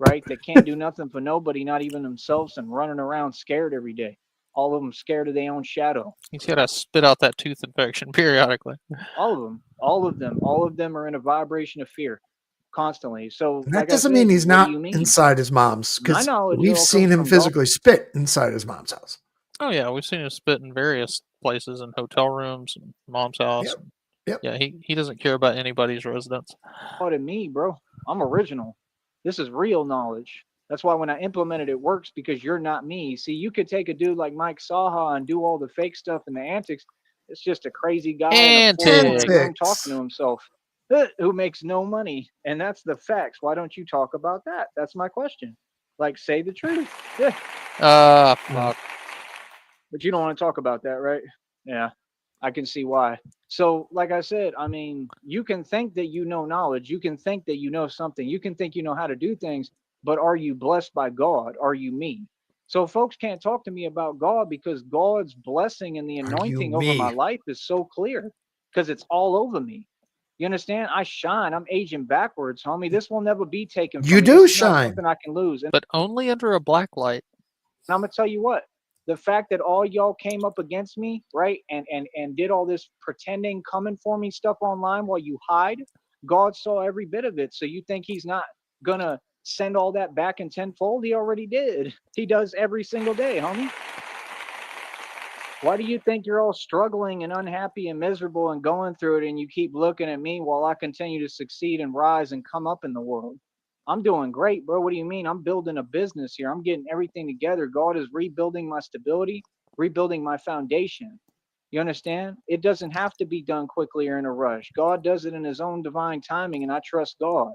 right? They can't do nothing for nobody, not even themselves, and running around scared every day. All of them scared of their own shadow. He's got to spit out that tooth infection periodically. All of them. All of them. All of them are in a vibration of fear constantly. So And that like doesn't I said, mean he's what not do you mean? inside his mom's, My because knowledge we've all seen comes him from physically spit inside his mom's house. Oh yeah, we've seen him spit in various places, in hotel rooms, and mom's house. Yep. Yep. Yeah, he doesn't care about anybody's residence. What to me, bro? I'm original. This is real knowledge. That's why when I implemented it works, because you're not me. See, you could take a dude like Mike Saha and do all the fake stuff and the antics. It's just a crazy guy in a Antics. room talking to himself who makes no money. And that's the facts. Why don't you talk about that? That's my question. Like, say the truth. Yeah. Fuck. But you don't want to talk about that, right? Yeah, I can see why. So, like I said, I mean, you can think that you know knowledge. You can think that you know something. You can think you know how to do things. But are you blessed by God? Are you me? So, folks can't talk to me about God, because God's blessing and the Are you anointing over my me? life is so clear, because it's all over me. You understand? I shine. I'm aging backwards, homie. This will never be taken from You me. do This is not shine. something I can lose. And But only under a black light. I'm gonna tell you what, the fact that all y'all came up against me, right, and did all this pretending, coming for me stuff online while you hide, God saw every bit of it. So you think he's not gonna send all that back in tenfold? He already did. He does every single day, homie. Why do you think you're all struggling and unhappy and miserable and going through it, and you keep looking at me while I continue to succeed and rise and come up in the world? I'm doing great, bro. What do you mean? I'm building a business here. I'm getting everything together. God is rebuilding my stability, rebuilding my foundation. You understand? It doesn't have to be done quickly or in a rush. God does it in his own divine timing, and I trust God.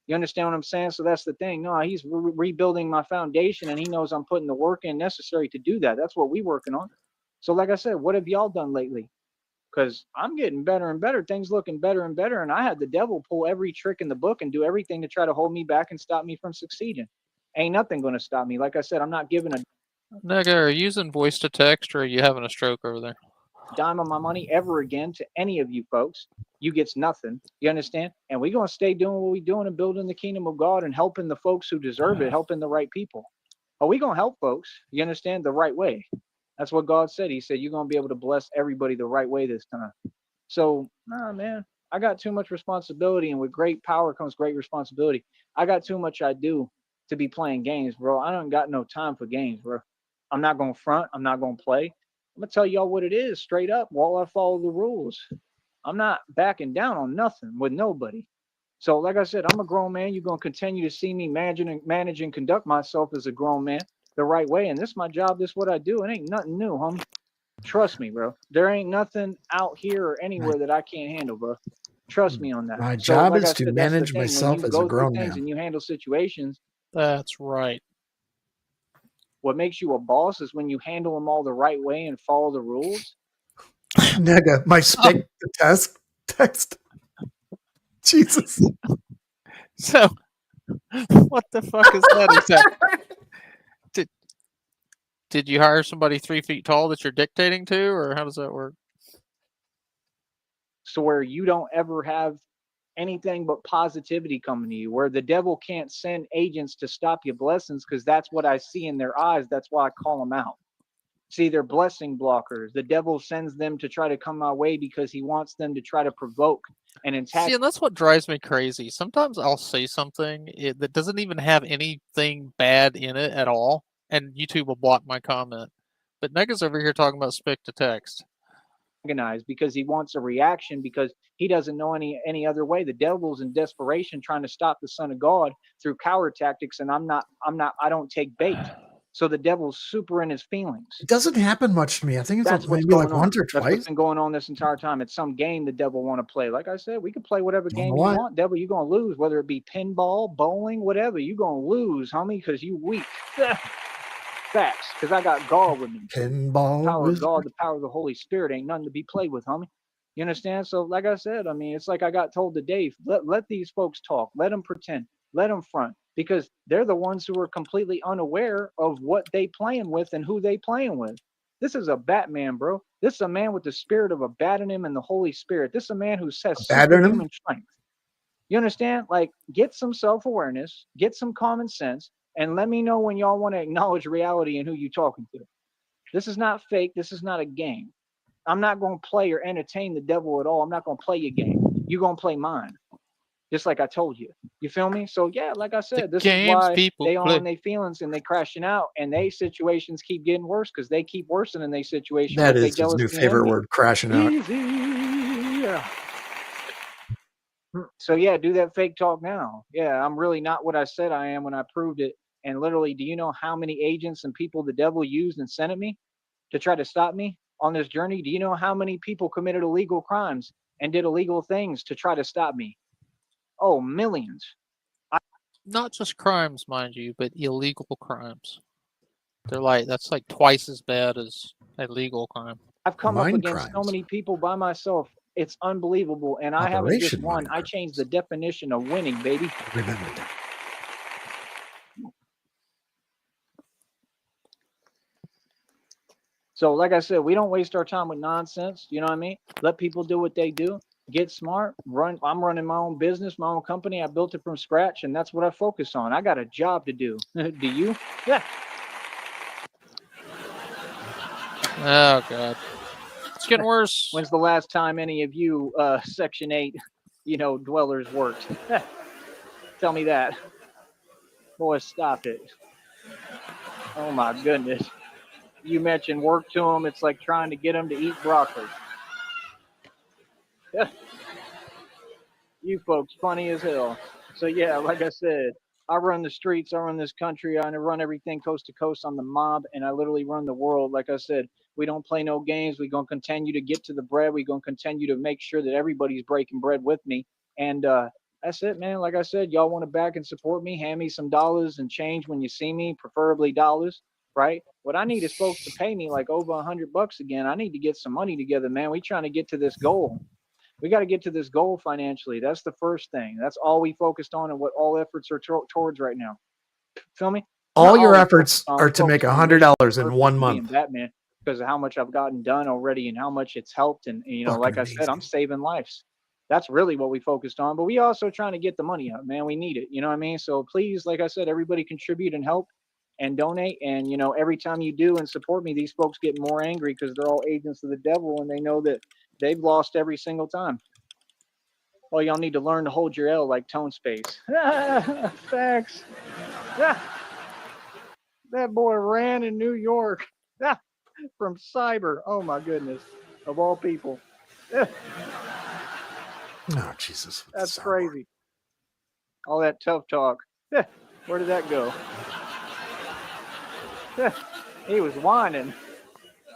You understand what I'm saying? So that's the thing. No, he's rebuilding my foundation, and he knows I'm putting the work in necessary to do that. That's what we're working on. So like I said, what have y'all done lately? Because I'm getting better and better. Things looking better and better. And I had the devil pull every trick in the book and do everything to try to hold me back and stop me from succeeding. Ain't nothing going to stop me. Like I said, I'm not giving a Nigga, are you using voice to text or are you having a stroke over there? dime of my money ever again to any of you folks. You gets nothing. You understand? And we're going to stay doing what we're doing and building the kingdom of God and helping the folks who deserve it, helping the right people. Are we going to help folks? You understand? The right way. That's what God said. He said, you're going to be able to bless everybody the right way this time. So, nah, man, I got too much responsibility, and with great power comes great responsibility. I got too much I do to be playing games, bro. I don't got no time for games, bro. I'm not going to front. I'm not going to play. I'm going to tell y'all what it is straight up while I follow the rules. I'm not backing down on nothing with nobody. So, like I said, I'm a grown man. You're going to continue to see me manage and conduct myself as a grown man the right way. And this is my job. This is what I do. It ain't nothing new, homie. Trust me, bro. There ain't nothing out here or anywhere that I can't handle, bro. Trust me on that. My So, job like is I to said, that's the manage thing. When myself you as a go through grown things man. and you handle situations, That's right. what makes you a boss is when you handle them all the right way and follow the rules. Nigga, my spec the text. Jesus. So, what the fuck is that exactly? Did you hire somebody 3 feet tall that you're dictating to, or how does that work? So where you don't ever have anything but positivity coming to you, where the devil can't send agents to stop your blessings, because that's what I see in their eyes. That's why I call them out. See, they're blessing blockers. The devil sends them to try to come my way because he wants them to try to provoke and attack. See, and that's what drives me crazy. Sometimes I'll say something that doesn't even have anything bad in it at all, and YouTube will block my comment. But Nega's over here talking about spec to text. Because he wants a reaction, because he doesn't know any other way. The devil's in desperation trying to stop the son of God through coward tactics, and I don't take bait. So the devil's super in his feelings. It doesn't happen much to me. I think it's That's what's maybe like going on. once or That's what's twice. been going on this entire time. It's some game the devil want to play. Like I said, we can play whatever You know game you what? want. Devil, you're going to lose, whether it be pinball, bowling, whatever. You're going to lose, homie, because you weak. Facts, because I got God with me. Pinball The power of wizard. God, the power of the Holy Spirit ain't nothing to be played with, homie. You understand? So, like I said, I mean, it's like I got told today, let these folks talk. Let them pretend. Let them front. Because they're the ones who are completely unaware of what they playing with and who they playing with. This is a Batman, bro. This is a man with the spirit of a bat in him and the Holy Spirit. This is a man who says bat in him? superhuman strength. You understand? Like, get some self-awareness, get some common sense, and let me know when y'all want to acknowledge reality and who you talking to. This is not fake. This is not a game. I'm not going to play or entertain the devil at all. I'm not going to play your game. You're going to play mine. Just like I told you. You feel me? So, yeah, like I said, this is games why people they all play. in their feelings and they crashing out and they situations keep getting worse because they keep worsening their situation That with their is his new jealousy and favorite envy. word, crashing out. Easy. So, yeah, do that fake talk now. Yeah, I'm really not what I said I am when I proved it. And literally, do you know how many agents and people the devil used and sent at me to try to stop me on this journey? Do you know how many people committed illegal crimes and did illegal things to try to stop me? Oh, millions. Not just crimes, mind you, but illegal crimes. That's like twice as bad as a legal crime. I've come up Mind against so crimes. many people by myself. It's unbelievable. And I haven't just Operation won. mind I crimes. changed the definition of winning, baby. Remember that. So, like I said, we don't waste our time with nonsense. You know what I mean? Let people do what they do. Get smart. Run. I'm running my own business, my own company. I built it from scratch, and that's what I focus on. I got a job to do. Do you? Yeah. Oh god, it's getting worse. When's the last time any of you Section 8, dwellers worked? Tell me that. Boy, stop it. Oh, my goodness. You mention work to them, it's like trying to get them to eat broccoli. You folks, funny as hell. So, yeah, like I said, I run the streets, I run this country, I run everything coast to coast. I'm the mob, and I literally run the world. Like I said, we don't play no games. We're going to continue to get to the bread. We're going to continue to make sure that everybody's breaking bread with me. And that's it, man. Like I said, y'all want to back and support me, hand me some dollars and change when you see me, preferably dollars, right? What I need is folks to pay me like over $100 again. I need to get some money together, man. We trying to get to this goal. We got to get to this goal financially. That's the first thing. That's all we focused on and what all efforts are towards right now. Feel me? All Not your we efforts focused on, are we to make focused on the mission, $100 in purpose, 1 and being month. Batman because of how much I've gotten done already and how much it's helped. And, Fucking like I said, I'm amazing. saving lives. That's really what we focused on. But we also trying to get the money up, man. We need it. You know what I mean? So please, like I said, everybody contribute and help and donate. And, every time you do and support me, these folks get more angry because they're all agents of the devil and they know that they've lost every single time. Well, y'all need to learn to hold your L like tone space. Facts. That boy ran in New York from cyber. Oh my goodness. Of all people. Oh, Jesus. That's crazy. All that tough talk. Where did that go? He was whining.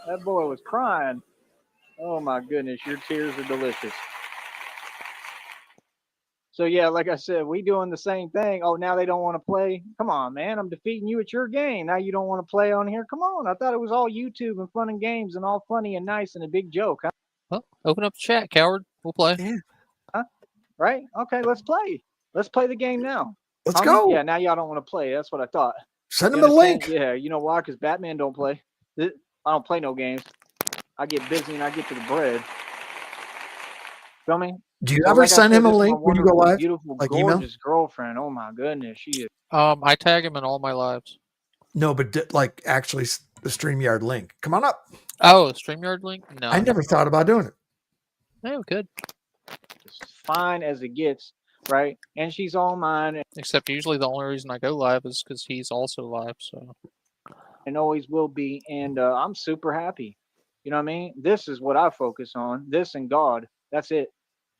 That boy was crying. Oh my goodness, your tears are delicious. So yeah, like I said, we doing the same thing. Oh, now they don't want to play. Come on, man. I'm defeating you at your game. Now you don't want to play on here. Come on. I thought it was all YouTube and fun and games and all funny and nice and a big joke, huh? Well, open up the chat, coward. We'll play. Yeah. Huh? Right? Okay, let's play. Let's play the game now. Let's go. Yeah, now y'all don't want to play. That's what I thought. Send You them a understand? link. Yeah, you know why? Because Batman don't play. I don't play no games. I get busy and I get to the bread. Feel me? Do you So, ever like I send said, him a this is my link when you go wonderful, live? beautiful, Like email? gorgeous girlfriend. Oh my goodness, she is. I tag him in all my lives. No, but like actually the StreamYard link. Come on up. Oh, StreamYard link? No. I never thought about doing it. Yeah, we could. As fine as it gets, right? And she's all mine Except usually the only reason I go live is because he's also live. So and always will be. And I'm super happy. You know what I mean? This is what I focus on. This and God. That's it.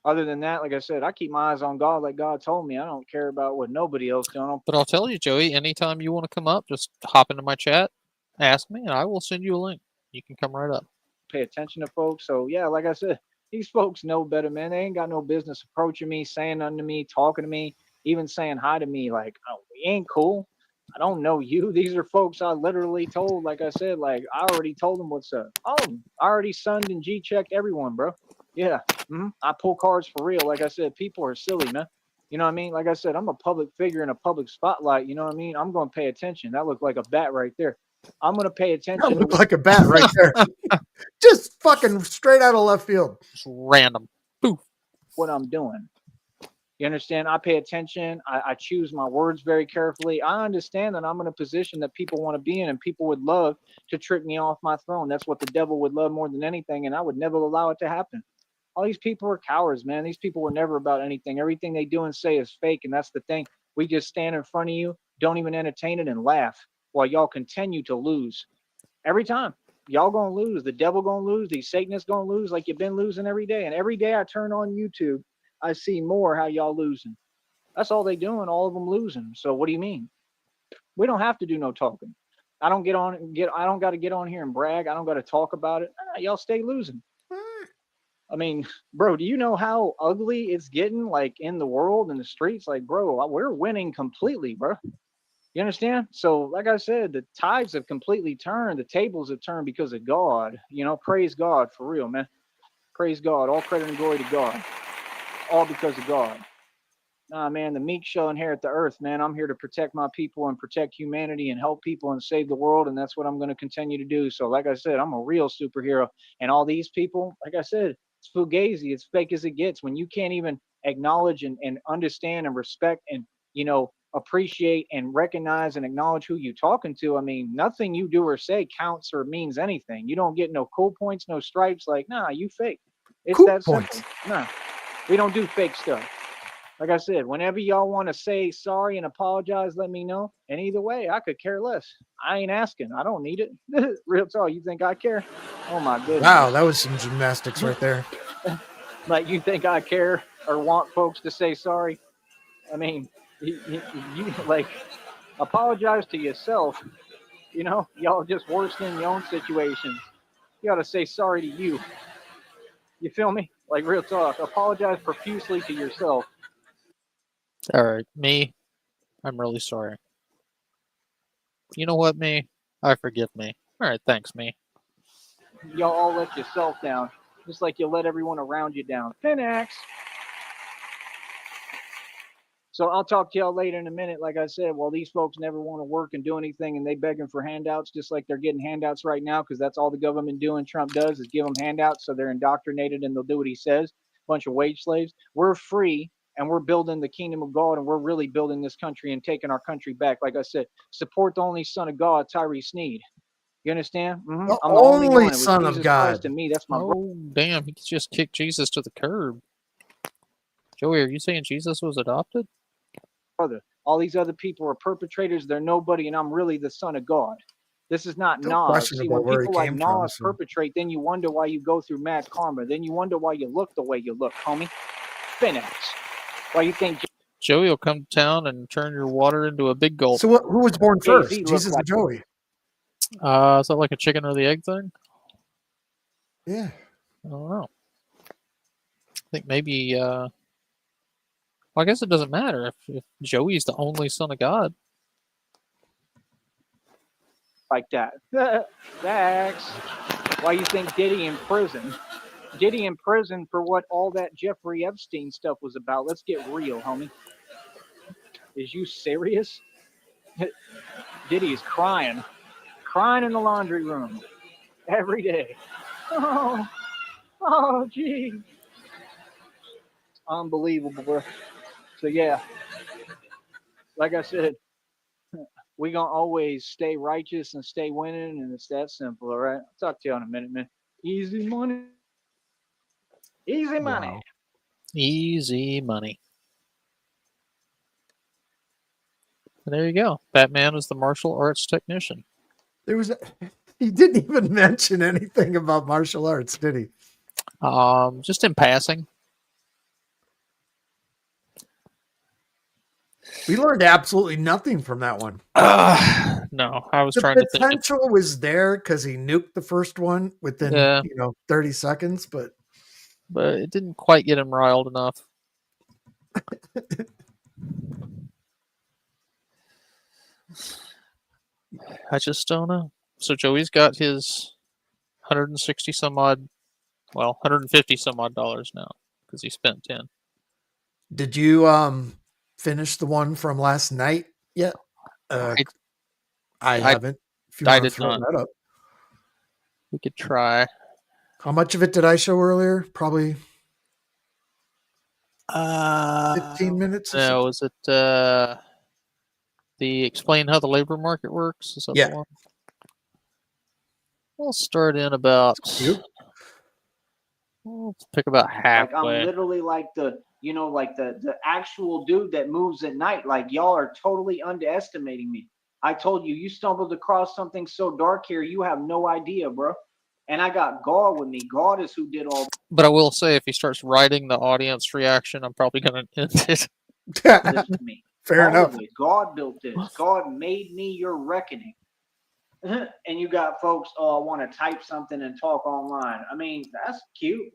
Other than that, like I said, I keep my eyes on God like God told me. I don't care about what nobody else doing. But I'll tell you, Joey, anytime you want to come up, just hop into my chat, ask me, and I will send you a link. You can come right up. Pay attention to folks. So yeah, like I said, these folks know better, man. They ain't got no business approaching me, saying nothing to me, talking to me, even saying hi to me. Like, oh, we ain't cool. I don't know you. These are folks I literally told, like I said, like I already told them what's up. Oh, I already sunned and G checked everyone, bro. Yeah. I pull cards for real. Like I said, people are silly, man. You know what I mean? Like I said, I'm a public figure in a public spotlight. You know what I mean? I'm going to pay attention. That looked like a bat right there. I'm going to pay That attention to looked like a bat right there. Just fucking straight out of left field. Just random. Poof. what I'm doing. You understand? I pay attention. I choose my words very carefully. I understand that I'm in a position that people want to be in, and people would love to trick me off my throne. That's what the devil would love more than anything, and I would never allow it to happen. All these people are cowards, man. These people were never about anything. Everything they do and say is fake, and that's the thing. We just stand in front of you, don't even entertain it, and laugh while y'all continue to lose. Every time. Y'all gonna lose. The devil gonna lose. These Satanists gonna lose like you've been losing every day. And every day I turn on YouTube, I see more how y'all losing. That's all they doing, all of them losing. So what do you mean? We don't have to do no talking. I don't got to get on here and brag. I don't got to talk about it. Y'all stay losing. I mean, bro, do you know how ugly it's getting, like in the world, in the streets? Like, bro, we're winning completely, bro. You understand? So, like I said, the tides have completely turned. The tables have turned because of God. You know, praise God for real, man. Praise God. All credit and glory to God. All because of God. Nah, man, the meek shall inherit the earth, man. I'm here to protect my people and protect humanity and help people and save the world, and that's what I'm going to continue to do. So, like I said, I'm a real superhero. And all these people, like I said, it's fugazi. It's fake as it gets. When you can't even acknowledge and understand and respect and, you know, appreciate and recognize and acknowledge who you're talking to, I mean, nothing you do or say counts or means anything. You don't get no cool points, no stripes. Like, nah, you fake. It's Cool that points. simple. Nah, we don't do fake stuff. Like I said, whenever y'all want to say sorry and apologize, let me know. And either way, I could care less. I ain't asking. I don't need it. Real talk. You think I care? Oh my goodness. Wow, that was some gymnastics right there. Like, you think I care or want folks to say sorry? I mean, you like, apologize to yourself. You know, y'all just worsening your own situations. You got to say sorry to you. You feel me? Like, real talk. Apologize profusely to yourself. All right, me. I'm really sorry. You know what, me? I forgive me. All right, thanks, me. Y'all all let yourself down, just like you let everyone around you down. Finax. So I'll talk to y'all later in a minute. Like I said, well, these folks never want to work and do anything, and they begging for handouts, just like they're getting handouts right now, because that's all the government doing. Trump does is give them handouts, so they're indoctrinated and they'll do what he says. Bunch of wage slaves. We're free, and we're building the kingdom of God, and we're really building this country and taking our country back. Like I said, support the only son of God, Tyree Sneed. You understand? The I'm the only one. It was Son of Jesus God. Christ and me. That's my Oh, damn. He just kicked Jesus to the curb. Joey, are you saying Jesus was adopted? brother. All these other people are perpetrators. They're nobody, and I'm really the son of God. This is not Still Nas. See, questionable when where he people like came from, Nas so- perpetrate, then you wonder why you go through mad karma. Then you wonder why you look the way you look, homie. Finax. Why you think Joey will come to town and turn your water into a big gulp. So who was born Jay-Z first, looked Jesus like- or Joey? Is that like a chicken or the egg thing? Yeah. I don't know. I think maybe, well, I guess it doesn't matter if Joey's the only son of God. like that? Facts. Why you think Diddy in prison? Diddy in prison for what all that Jeffrey Epstein stuff was about. Let's get real, homie. Is you serious? Diddy is crying in the laundry room every day. Oh, gee. Unbelievable, bro. So, yeah, like I said, we going to always stay righteous and stay winning, and it's that simple, all right? I'll talk to you in a minute, man. Easy money. Easy money. Wow. Easy money. And there you go. Batman is the martial arts technician. He didn't even mention anything about martial arts, did he? Just in passing. We learned absolutely nothing from that one. No, I was The trying to think. potential was there because he nuked the first one within, Yeah. 30 seconds, but But it didn't quite get him riled enough. I just don't know. So Joey's got his 160 some odd, well, 150 some odd dollars now because he spent 10. did you finish the one from last night yet? I haven't. If you I want to did throw not. that up. We could try. How much of it did I show earlier? Probably 15 minutes or No, something. was it the explain how the labor market works? Is that Yeah. the one? We'll start in about. Cute. We'll pick about Like halfway. I'm literally like the actual dude that moves at night. Like y'all are totally underestimating me. I told you, you stumbled across something so dark here, you have no idea, bro. And I got God with me. God is who did all But I will say, if he starts writing the audience reaction, I'm probably going to end it. this to me. Fair All enough. of it. God built this. God made me your reckoning. And you got folks, oh, I want to type something and talk online. I mean, that's cute.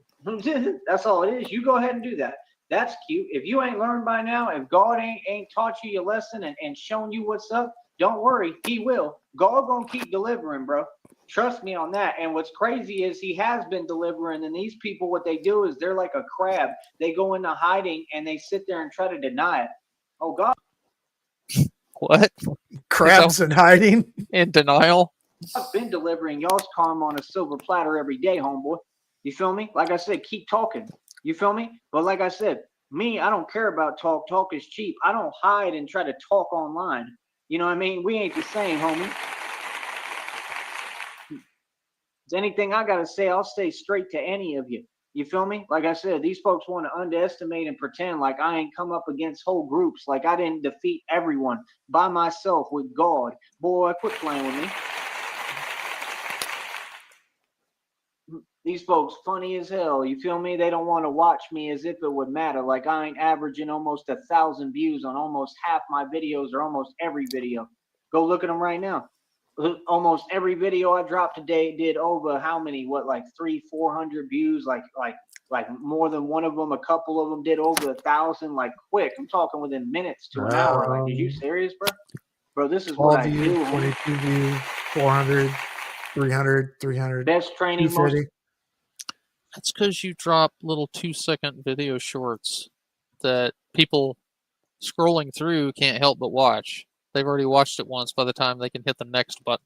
That's all it is. You go ahead and do that. That's cute. If you ain't learned by now, if God ain't taught you your lesson and shown you what's up, don't worry, he will. God gonna keep delivering, bro. Trust me on that. And what's crazy is he has been delivering, and these people, what they do is they're like a crab. They go into hiding and they sit there and try to deny it. Oh, God. What? Crabs in hiding. In denial? I've been delivering y'all's karma on a silver platter every day, homeboy. You feel me? Like I said, keep talking. You feel me? But like I said, me, I don't care about talk. Talk is cheap. I don't hide and try to talk online. You know what I mean? We ain't the same, homie. If there's anything I gotta say, I'll say straight to any of you. You feel me? Like I said, these folks want to underestimate and pretend like I ain't come up against whole groups, like I didn't defeat everyone by myself with God. Boy, quit playing with me. These folks funny as hell. You feel me? They don't want to watch me as if it would matter. Like I ain't averaging almost 1,000 views on almost half my videos or almost every video. Go look at them right now. Almost every video I dropped today did over how many? What, like 300-400 views? Like more than one of them. A couple of them did over 1,000. Like quick. I'm talking within minutes to an hour. Like, are you serious, bro? Bro, this is what I views, do. 22 views, 400, 300, 300. Best training, most 250. That's because you drop little 2-second video shorts that people scrolling through can't help but watch. They've already watched it once by the time they can hit the next button.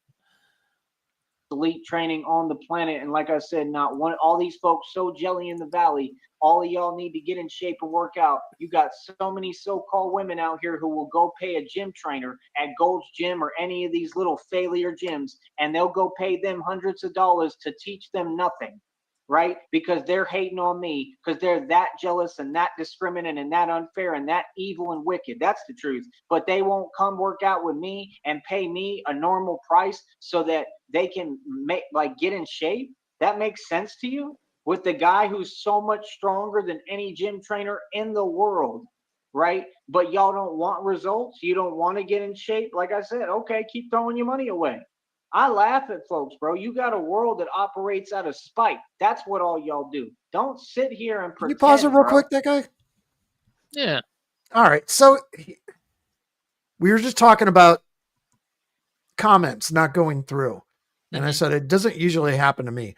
elite training on the planet. And like I said, not one, all these folks so jelly in the valley, all of y'all need to get in shape and work out. You got so many so-called women out here who will go pay a gym trainer at Gold's Gym or any of these little failure gyms, and they'll go pay them hundreds of dollars to teach them nothing. Right? Because they're hating on me, because they're that jealous and that discriminant and that unfair and that evil and wicked. That's the truth. But they won't come work out with me and pay me a normal price so that they can make, like, get in shape. That makes sense to you? With the guy who's so much stronger than any gym trainer in the world, right? But y'all don't want results. You don't want to get in shape. Like I said, okay, keep throwing your money away. I laugh at folks, bro. You got a world that operates out of spite. That's what all y'all do. Don't sit here and Can you pretend. pause it real bro. quick, that guy? Yeah. All right. So we were just talking about comments not going through. And I said, it doesn't usually happen to me.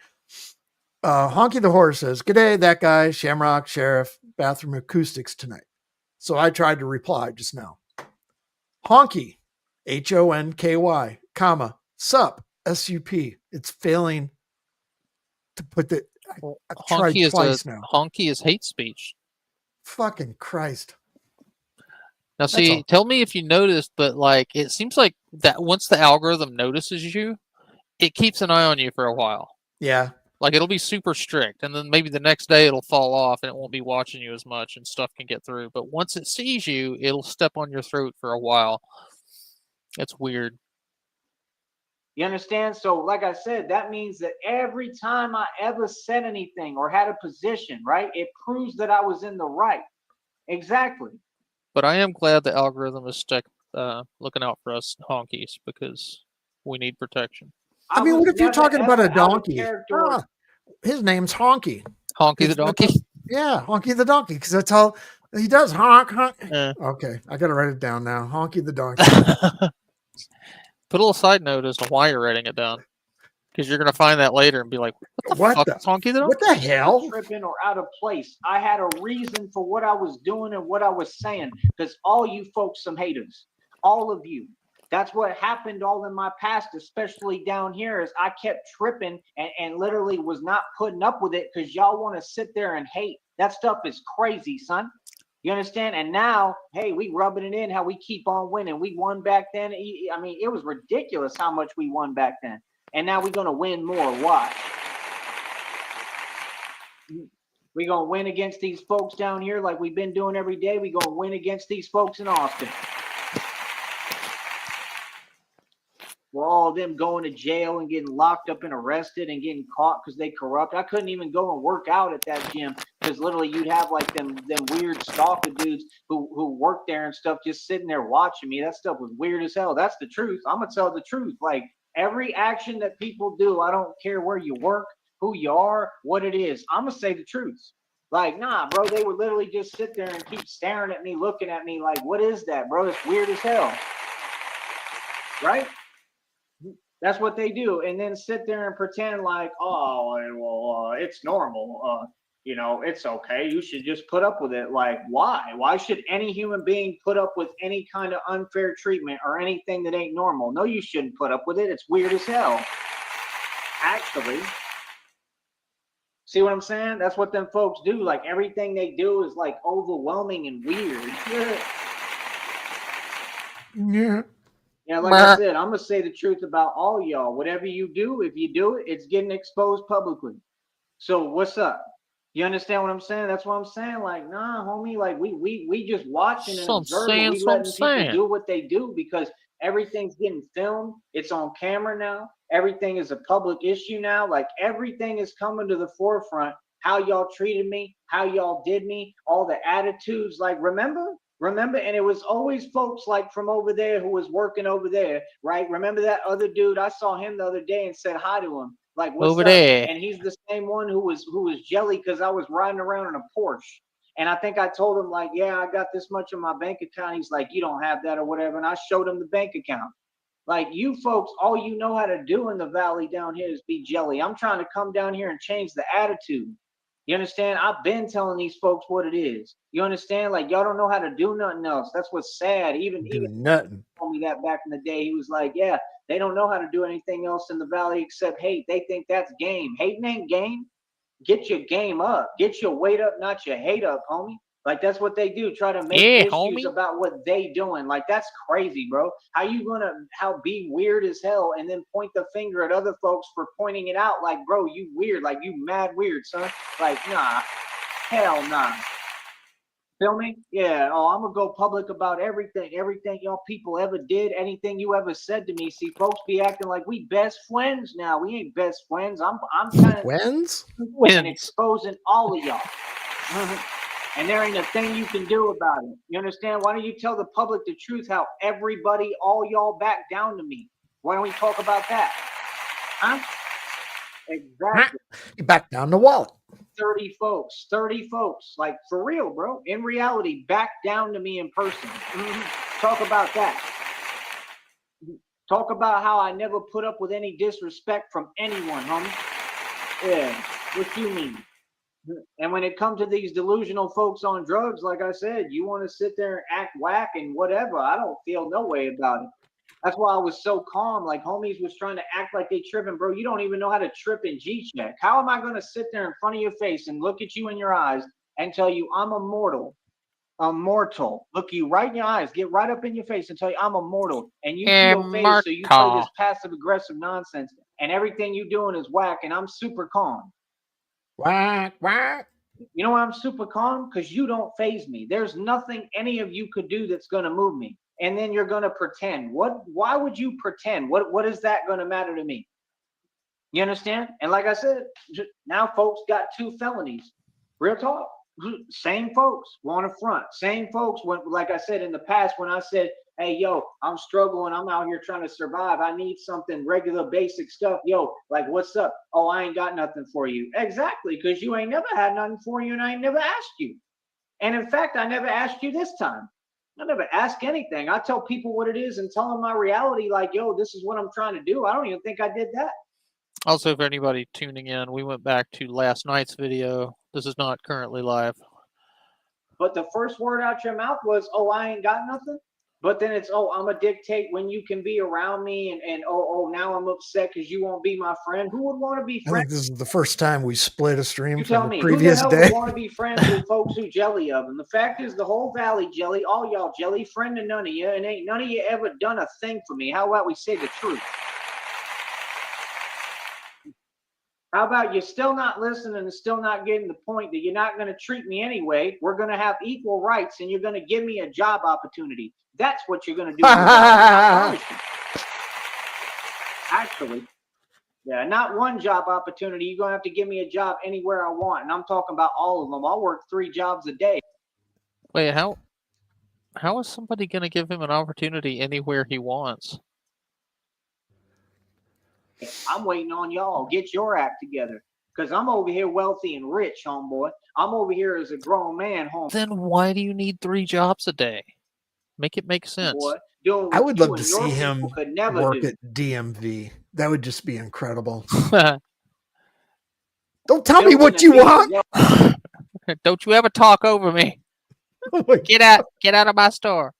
Honky the Horse says, "G'day, that guy, Shamrock, Sheriff, bathroom acoustics tonight." So I tried to reply just now. Honky, HONKY, comma, sup, SUP. It's failing to put the, I've tried twice now. Honky is hate speech. Fucking Christ. Now, see, tell me if you noticed, but like, it seems like that once the algorithm notices you, it keeps an eye on you for a while. Yeah. Like, it'll be super strict, and then maybe the next day it'll fall off and it won't be watching you as much and stuff can get through. But once it sees you, it'll step on your throat for a while. It's weird. You understand? So, like I said, that means that every time I ever said anything or had a position, right, it proves that I was in the right. Exactly. But I am glad the algorithm is looking out for us honkies because we need protection. I mean, was what if you're never talking about ever a out of donkey? character. Ah, his name's Honky. Honky the It's not donkey. Yeah, Honky the donkey, because that's all he does. Honk, honk. Yeah. Okay, I gotta write it down now. Honky the donkey. Put a little side note as to why you're writing it down, because you're gonna find that later and be like, "What the What fuck the- is Honky the What donkey?" the hell? Tripping or out of place. I had a reason for what I was doing and what I was saying, because all you folks some haters, all of you. That's what happened all in my past, especially down here, is I kept tripping and literally was not putting up with it because y'all want to sit there and hate. That stuff is crazy, son. You understand? And now, hey, we rubbing it in how we keep on winning. We won back then. I mean, it was ridiculous how much we won back then. And now we're going to win more. Why? We're going to win against these folks down here like we've been doing every day. We're going to win against these folks in Austin. For all of them going to jail and getting locked up and arrested and getting caught because they corrupt. I couldn't even go and work out at that gym because literally you'd have like them weird stalker dudes who work there and stuff just sitting there watching me. That stuff was weird as hell. That's the truth. I'm going to tell the truth. Like every action that people do, I don't care where you work, who you are, what it is. I'm going to say the truth. Like, nah, bro, they would literally just sit there and keep staring at me, looking at me like, what is that, bro? It's weird as hell. Right? That's what they do. And then sit there and pretend like, oh, well, it's normal. You know, it's okay. You should just put up with it. Like, why? Why should any human being put up with any kind of unfair treatment or anything that ain't normal? No, you shouldn't put up with it. It's weird as hell. Actually. See what I'm saying? That's what them folks do. Like, everything they do is, like, overwhelming and weird. Yeah. Yeah, like I said, I'm going to say the truth about all y'all. Whatever you do, if you do it, it's getting exposed publicly. So what's up? You understand what I'm saying? That's what I'm saying. Like, nah, homie, like we just watching and observing. We letting people do what they do because everything's getting filmed. It's on camera now. Everything is a public issue now. Like everything is coming to the forefront. How y'all treated me, how y'all did me, all the attitudes. Like, remember? And it was always folks like from over there who was working over there, right? Remember that other dude? I saw him the other day and said hi to him. Like, what's Over up? there. And he's the same one who was jelly because I was riding around in a Porsche. And I think I told him, like, yeah, I got this much in my bank account. He's like, you don't have that or whatever. And I showed him the bank account. Like, you folks, all you know how to do in the valley down here is be jelly. I'm trying to come down here and change the attitude. You understand? I've been telling these folks what it is. You understand? Like, y'all don't know how to do nothing else. That's what's sad. Even nothing. Told me that back in the day. He was like, yeah, they don't know how to do anything else in the valley except hate. They think that's game. Hating ain't game. Get your game up. Get your weight up, not your hate up, homie. Like, that's what they do. Try to make issues homie. about what they doing. Like, that's crazy, bro. How you gonna be weird as hell and then point the finger at other folks for pointing it out? Like, bro, you weird. Like, you mad weird, son. Like, nah. Hell nah. Feel me? Yeah. Oh, I'm gonna go public about everything y'all people ever did, anything you ever said to me. See, folks be acting like we best friends now. We ain't best friends. I'm kind of When's? and exposing all of y'all. And there ain't a thing you can do about it. You understand? Why don't you tell the public the truth? How everybody, all y'all, back down to me? Why don't we talk about that? Huh? Exactly. You back down the wall. 30 folks, like for real, bro. In reality, back down to me in person. Talk about that. Talk about how I never put up with any disrespect from anyone, homie. Yeah, what you mean? And when it comes to these delusional folks on drugs, like I said, you want to sit there and act whack and whatever. I don't feel no way about it. That's why I was so calm. Like homies was trying to act like they tripping, bro. You don't even know how to trip in G-check. How am I going to sit there in front of your face and look at you in your eyes and tell you I'm immortal? Look you right in your eyes, get right up in your face and tell you I'm immortal. And you feel phased, so you play this passive-aggressive nonsense. And everything you doing is whack, and I'm super calm. Whack, whack. You know why I'm super calm? Because you don't phase me. There's nothing any of you could do that's going to move me. And then you're going to pretend. Why would you pretend? What is that going to matter to me? You understand? And like I said, now folks got 2 felonies. Real talk. Same folks want to front. Same folks, when, like I said in the past, when I said, hey, yo, I'm struggling. I'm out here trying to survive. I need something regular, basic stuff. Yo, like, what's up? Oh, I ain't got nothing for you. Exactly, because you ain't never had nothing for you, and I ain't never asked you. And in fact, I never asked you this time. I never ask anything. I tell people what it is and tell them my reality, like, yo, this is what I'm trying to do. I don't even think I did that. Also, for anybody tuning in, we went back to last night's video. This is not currently live. But the first word out your mouth was, oh, I ain't got nothing. But then it's, oh, I'm going to dictate when you can be around me. And oh, now I'm upset because you won't be my friend. Who would want to be I friends? think this is the first time we split a stream You tell from the me, who the previous hell day. would want to be friends with folks who jelly of them? The fact is, the whole valley jelly, all y'all jelly, friend to none of you, and ain't none of you ever done a thing for me. How about we say the truth? How about you still not listening and still not getting the point that you're not going to treat me anyway? We're going to have equal rights, and you're going to give me a job opportunity. That's what you're going to do. I promise you. Actually, yeah, not one job opportunity. You're going to have to give me a job anywhere I want, and I'm talking about all of them. I'll work 3 jobs a day. Wait, how is somebody going to give him an opportunity anywhere he wants? I'm waiting on y'all. Get your act together. Because I'm over here wealthy and rich, homeboy. I'm over here as a grown man, homeboy. Then why do you need 3 jobs a day? Make it make sense. Doing what I would you love to and your see him people could never work do. at DMV. That would just be incredible. Don't tell me what you want. Don't you ever talk over me. Oh my Get out of my store.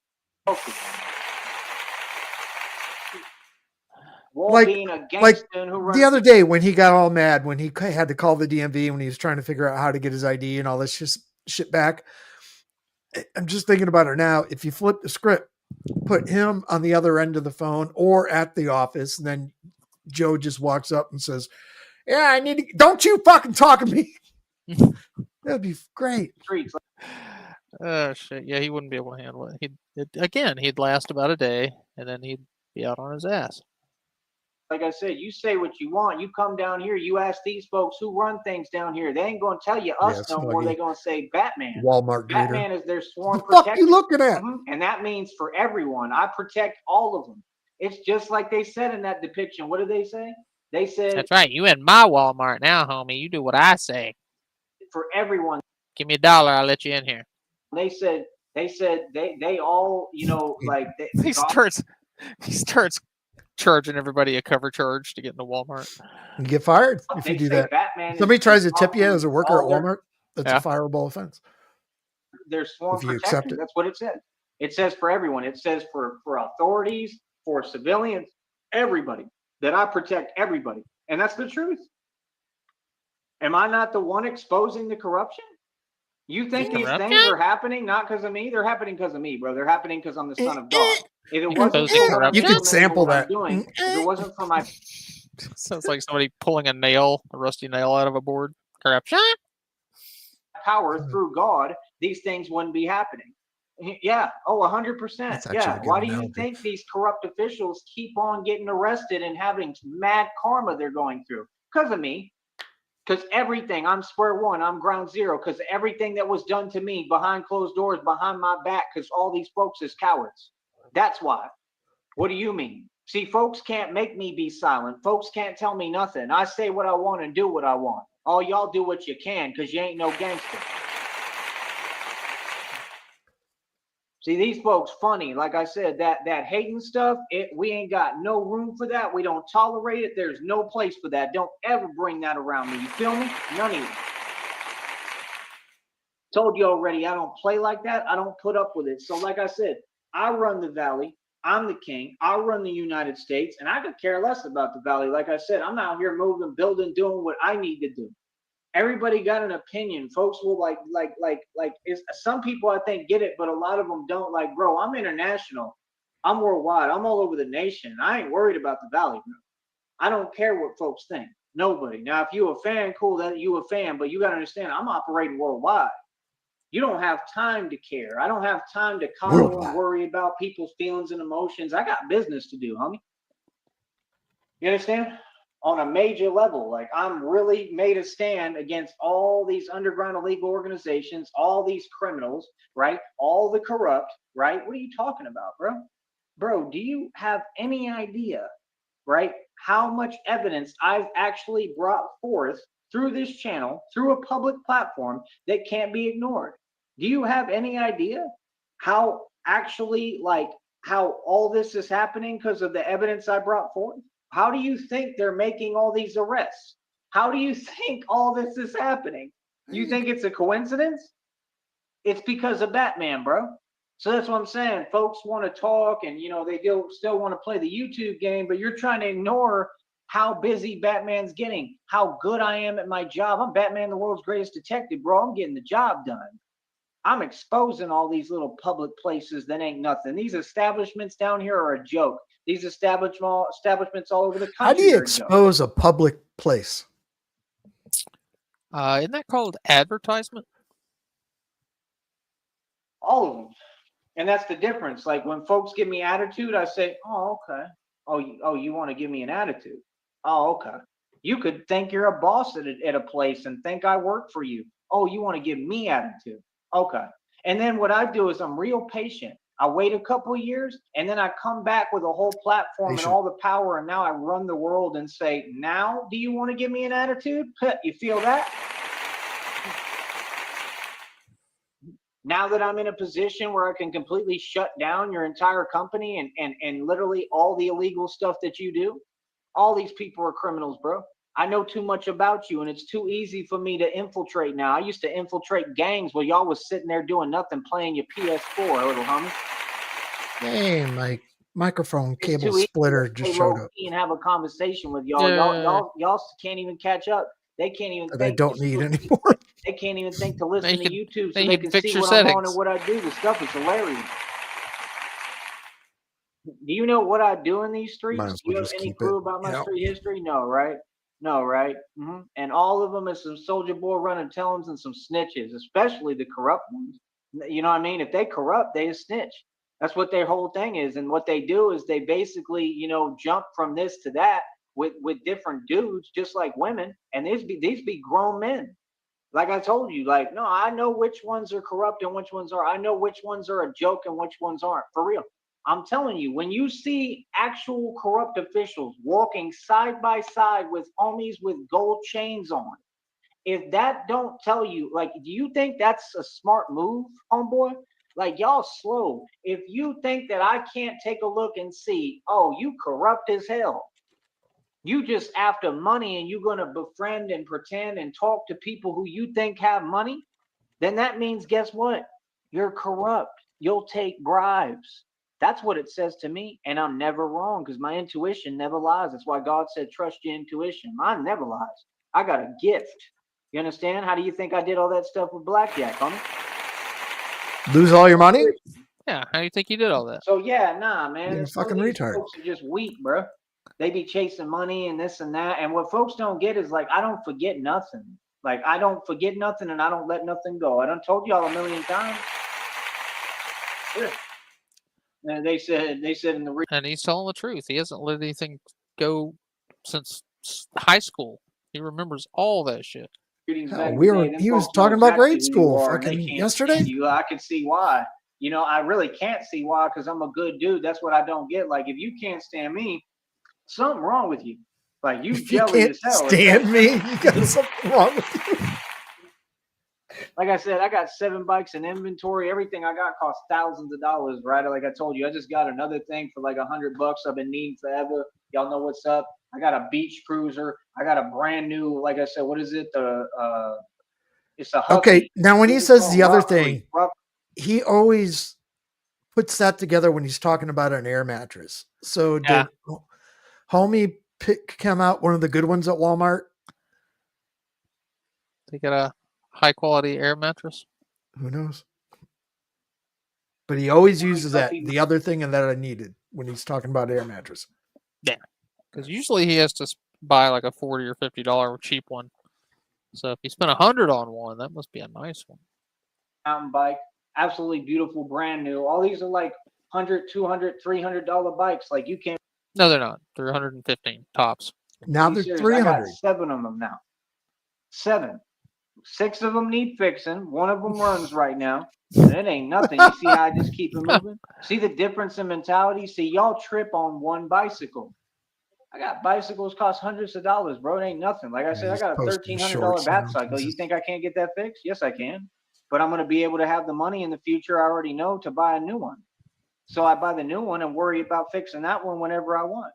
Like, being a gangster who runs the other day when he got all mad when he had to call the DMV when he was trying to figure out how to get his ID and all this shit back. I'm just thinking about it now. If you flip the script, put him on the other end of the phone or at the office, and then Joe just walks up and says, yeah, I need to, don't you fucking talk to me. That'd be great. Oh shit! Yeah, he wouldn't be able to handle it. He'd last about a day, and then he'd be out on his ass. Like I said, you say what you want. You come down here, you ask these folks who run things down here. They ain't going to tell you us no more. They're going to say Batman. Walmart Batman greeter. is their sworn the protector. fuck you looking at? And that means for everyone. I protect all of them. It's just like they said in that depiction. What did they say? They said, that's right. You in my Walmart now, homie. You do what I say. For everyone. Give me $1, I'll let you in here. They said they all, you know, like he starts charging everybody a cover charge to get into Walmart. You get fired if you do that. Batman Somebody tries to tip you as a worker at Walmart, that's a fireable offense. They're sworn protectors. That's what it says. It says for everyone. It says for authorities, for civilians, everybody, that I protect everybody. And that's the truth. Am I not the one exposing the corruption? You think these things are happening not because of me? They're happening because of me, bro. They're happening because I'm the son of God. If it wasn't for you could sample that. If it wasn't for my sounds like somebody pulling a rusty nail out of a board. Corruption. Power through God, these things wouldn't be happening. Yeah. Oh, 100%. Yeah. Why do you think these corrupt officials keep on getting arrested and having mad karma they're going through? Because of me. Because everything, I'm square one, I'm ground zero. Because everything that was done to me behind closed doors, behind my back, because all these folks is cowards. That's why. What do you mean? See, folks can't make me be silent. Folks can't tell me nothing. I say what I want and do what I want. All y'all do what you can because you ain't no gangster. See, these folks funny. Like I said, that hating stuff, we ain't got no room for that. We don't tolerate it. There's no place for that. Don't ever bring that around me. You feel me? None of you. Told you already, I don't play like that. I don't put up with it. So like I said, I run the valley. I'm the king. I run the United States, and I could care less about the valley. Like I said, I'm out here moving, building, doing what I need to do. Everybody got an opinion. Folks will like some people I think get it, but a lot of them don't. Like, bro, I'm international. I'm worldwide. I'm all over the nation. I ain't worried about the valley, bro. I don't care what folks think. Nobody. Now, if you a fan, cool, that you a fan, but you got to understand, I'm operating worldwide. You don't have time to care. I don't have time to coddle and worry about people's feelings and emotions. I got business to do, homie. You understand? on a major level. Like, I'm really made a stand against all these underground illegal organizations, all these criminals, right? All the corrupt, right? What are you talking about, bro? Bro, do you have any idea, right, how much evidence I've actually brought forth through this channel, through a public platform that can't be ignored? Do you have any idea how actually, like, how all this is happening because of the evidence I brought forth? How do you think they're making all these arrests? How do you think all this is happening? You think it's a coincidence? It's because of Batman, bro. So that's what I'm saying. Folks want to talk and, you know, they still want to play the YouTube game, but you're trying to ignore how busy Batman's getting, how good I am at my job. I'm Batman, the world's greatest detective, bro. I'm getting the job done. I'm exposing all these little public places that ain't nothing. These establishments down here are a joke. These establishments all over the country. How do you are a joke. expose a public place? Isn't that called advertisement? All of them. And that's the difference. Like, when folks give me attitude, I say, oh, okay. Oh, you want to give me an attitude? Oh, okay. You could think you're a boss at a place and think I work for you. Oh, you want to give me attitude? Okay. And then what I do is I'm real patient. I wait a couple of years and then I come back with a whole platform and all the power. And now I run the world and say, now do you want to give me an attitude? You feel that? Now that I'm in a position where I can completely shut down your entire company and literally all the illegal stuff that you do, all these people are criminals, bro. I know too much about you, and it's too easy for me to infiltrate now. I used to infiltrate gangs while y'all was sitting there doing nothing, playing your PS4, little homie. Hey, my microphone cable splitter just showed up. And have a conversation with y'all. Yeah. Y'all can't even catch up. They can't even. That I don't need anymore. They can't even think to listen to YouTube so now they you can fix see your what I'm on settings. and what I do. The stuff is hilarious. Do you know what I do in these streets? Might as Do you well have just any keep clue it, about my you know. street history? No, right? No, right? And all of them is some soldier boy running tellings and some snitches, especially the corrupt ones. You know what I mean? If they corrupt, they a snitch. That's what their whole thing is. And what they do is they basically, you know, jump from this to that with different dudes, just like women. And these be grown men. Like I told you, like, no, I know which ones are corrupt and which ones are. I know which ones are a joke and which ones aren't. For real. I'm telling you, when you see actual corrupt officials walking side by side with homies with gold chains on, if that don't tell you, like, do you think that's a smart move, homeboy? Like, y'all slow. If you think that I can't take a look and see, oh, you corrupt as hell. You just after money and you're going to befriend and pretend and talk to people who you think have money, then that means, guess what? You're corrupt. You'll take bribes. That's what it says to me. And I'm never wrong because my intuition never lies. That's why God said, trust your intuition. Mine never lies. I got a gift. You understand? How do you think I did all that stuff with blackjack, homie? Lose all your money? Yeah, how do you think you did all that? So yeah, nah, man. You're a Some of fucking these retard. folks are just weak, bro. They be chasing money and this and that. And what folks don't get is, like, I don't forget nothing. Like, I don't forget nothing and I don't let nothing go. I done told y'all a million times. Yeah. And they said in the And he's telling the truth. He hasn't let anything go since high school. He remembers all that shit. readings Hell, back in we the were. day, them He was folks know talking about exactly grade who you school are, and they fucking can't yesterday. stand you. I can see why. You know, I really can't see why because I'm a good dude. That's what I don't get. Like, if you can't stand me, something wrong with you. Like, you If you jelly can't as hell. stand me, you got something wrong with you. Like I said, I got 7 bikes in inventory. Everything I got costs thousands of dollars, right? Like I told you, I just got another thing for like $100 I've been needing forever. Y'all know what's up. I got a beach cruiser. I got a brand new, like I said, what is it? It's a Husky. Okay, now when he says the other Rock thing, Creek. he always puts that together when he's talking about an air mattress. So Yeah. did homie come out one of the good ones at Walmart? They got a high quality air mattress. Who knows? But he always uses that, Stuffy- the other thing and that I needed when he's talking about air mattress. Because usually he has to buy like a $40 or $50 cheap one. So if he spent $100 on one, that must be a nice one. Mountain bike, absolutely beautiful, brand new. All these are like $100, $200, $300 bikes. Like, you can't. No, they're not. They're 115 tops. Now Be they're serious. I 300. got 7 of them now. 7. 6 of them need fixing. 1 of them runs right now. And it ain't nothing. You see how I just keep it moving? See the difference in mentality? See, y'all trip on one bicycle. I got bicycles cost hundreds of dollars, bro. It ain't nothing. Like I said, I He's got a posting $1,300 shorts bat now. cycle. You Jesus. think I can't get that fixed? Yes, I can. But I'm going to be able to have the money in the future, I already know, to buy a new one. So I buy the new one and worry about fixing that one whenever I want.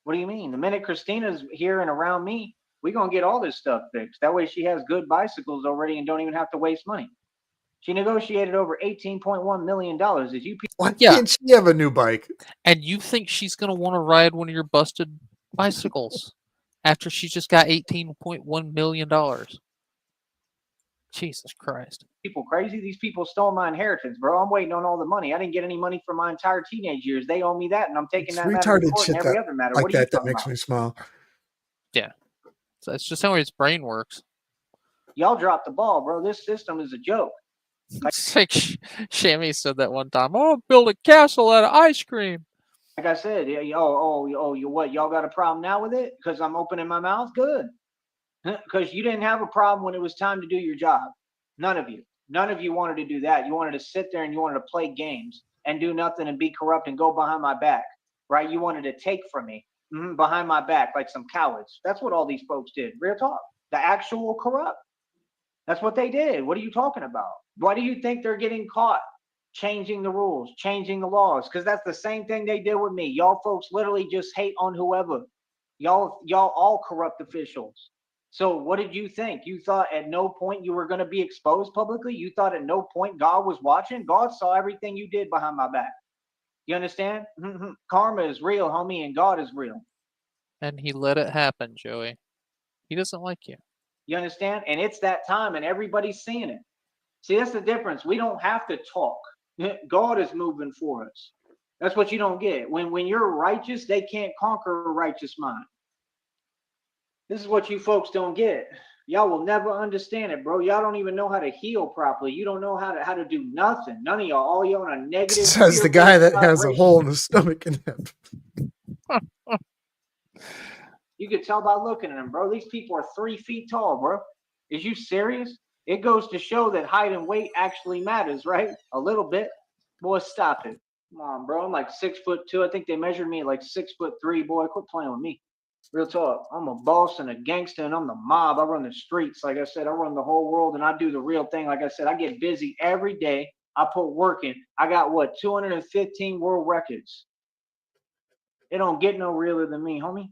What do you mean? The minute Christina's here and around me, we're going to get all this stuff fixed. That way she has good bicycles already and don't even have to waste money. She negotiated over $18.1 million. Did you Why Yeah. can't she have a new bike? And you think she's going to want to ride one of your busted bicycles after she just got $18.1 million? Jesus Christ. people crazy? These people stole my inheritance, bro. I'm waiting on all the money. I didn't get any money for my entire teenage years. They owe me that, and I'm taking It's that matter to retarded court shit and every that other matter. like What are you that talking makes about? me smile. So it's just how his brain works. Y'all dropped the ball, bro. This system is a joke. It's like Shammy said that one time. Oh, build a castle out of ice cream. Like I said, you what? Y'all got a problem now with it? Because I'm opening my mouth? Good. Because you didn't have a problem when it was time to do your job. None of you. None of you wanted to do that. You wanted to sit there and you wanted to play games and do nothing and be corrupt and go behind my back, right? You wanted to take from me behind my back like some cowards. That's what all these folks did. Real talk. The actual corrupt. That's what they did. What are you talking about? Why do you think they're getting caught changing the rules, changing the laws? Because that's the same thing they did with me. Y'all folks literally just hate on whoever. Y'all all corrupt officials. So what did you think? You thought at no point you were going to be exposed publicly? You thought at no point God was watching? God saw everything you did behind my back. You understand? Karma is real, homie, and God is real. And he let it happen, Joey. He doesn't like you. You understand? And it's that time, and everybody's seeing it. See, that's the difference. We don't have to talk. God is moving for us. That's what you don't get. When you're righteous, they can't conquer a righteous mind. This is what you folks don't get. Y'all will never understand it, bro. Y'all don't even know how to heal properly. You don't know how to do nothing. None of y'all. All y'all on a negative. Says the guy that has a hole in his stomach and hip. You could tell by looking at them, bro. These people are 3 feet tall, bro. Is you serious? It goes to show that height and weight actually matters, right? A little bit. Boy, stop it. Come on, bro. I'm like 6'2". I think they measured me at like 6'3". Boy, quit playing with me. Real talk. I'm a boss and a gangster, and I'm the mob. I run the streets. Like I said, I run the whole world, and I do the real thing. Like I said, I get busy every day. I put work in. I got, 215 world records. It don't get no realer than me, homie.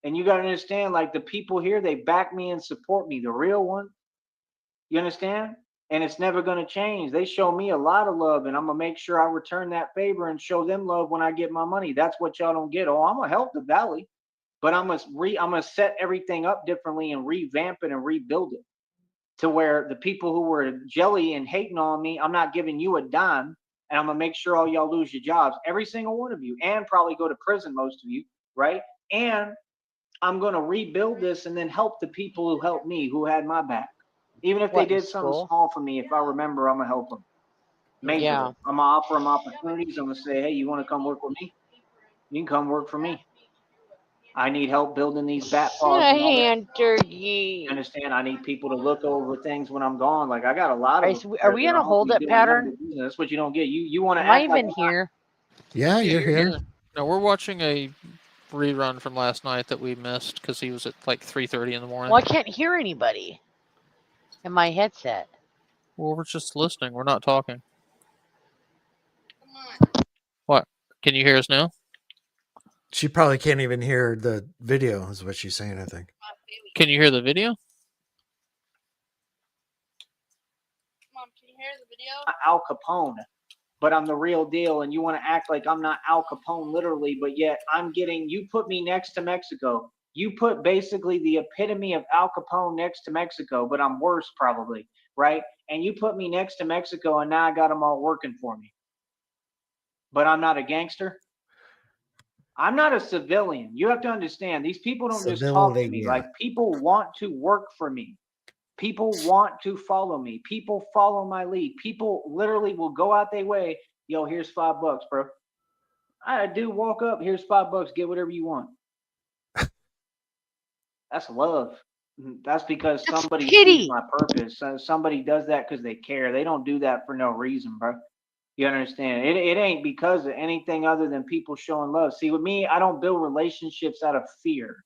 And you got to understand, like, the people here, they back me and support me, the real one. You understand? And it's never going to change. They show me a lot of love, and I'm going to make sure I return that favor and show them love when I get my money. That's what y'all don't get. Oh, I'm going to help the valley. But I'm gonna set everything up differently and revamp it and rebuild it to where the people who were jelly and hating on me, I'm not giving you a dime, and I'm gonna make sure all y'all lose your jobs, every single one of you, and probably go to prison, most of you, right? And I'm gonna rebuild this and then help the people who helped me, who had my back, even if they did something small for me. If I remember, I'm gonna help them. Majorly. Yeah. I'm gonna offer them opportunities. I'm gonna say, hey, you want to come work with me? You can come work for me. I need help building these bat pods and all that. Hand turkey. You understand? I need people to look over things when I'm gone. Like, I got a lot of. Are we gonna hold it pattern? That's what you don't get. You want to Am I act like even here? Yeah, you're here. No, we're watching a rerun from last night that we missed because he was at like 3:30 in the morning. Well, I can't hear anybody in my headset. Well, we're just listening. We're not talking. What? Can you hear us now? She probably can't even hear the video, is what she's saying, I think. Can you hear the video? Mom, can you hear the video? Al Capone, but I'm the real deal, and you want to act like I'm not Al Capone literally, but yet I'm getting. You put me next to Mexico. You put basically the epitome of Al Capone next to Mexico, but I'm worse probably, right? And you put me next to Mexico, and now I got them all working for me. But I'm not a gangster. I'm not a civilian. You have to understand, these people don't just talk to me. Like, people want to work for me. People want to follow me. People follow my lead. People literally will go out their way. Yo, here's $5, bro. I do walk up. Here's $5. Get whatever you want. That's love. That's because That's somebody pity. sees my purpose. Somebody does that because they care. They don't do that for no reason, bro. You understand? It ain't because of anything other than people showing love. See, with me, I don't build relationships out of fear.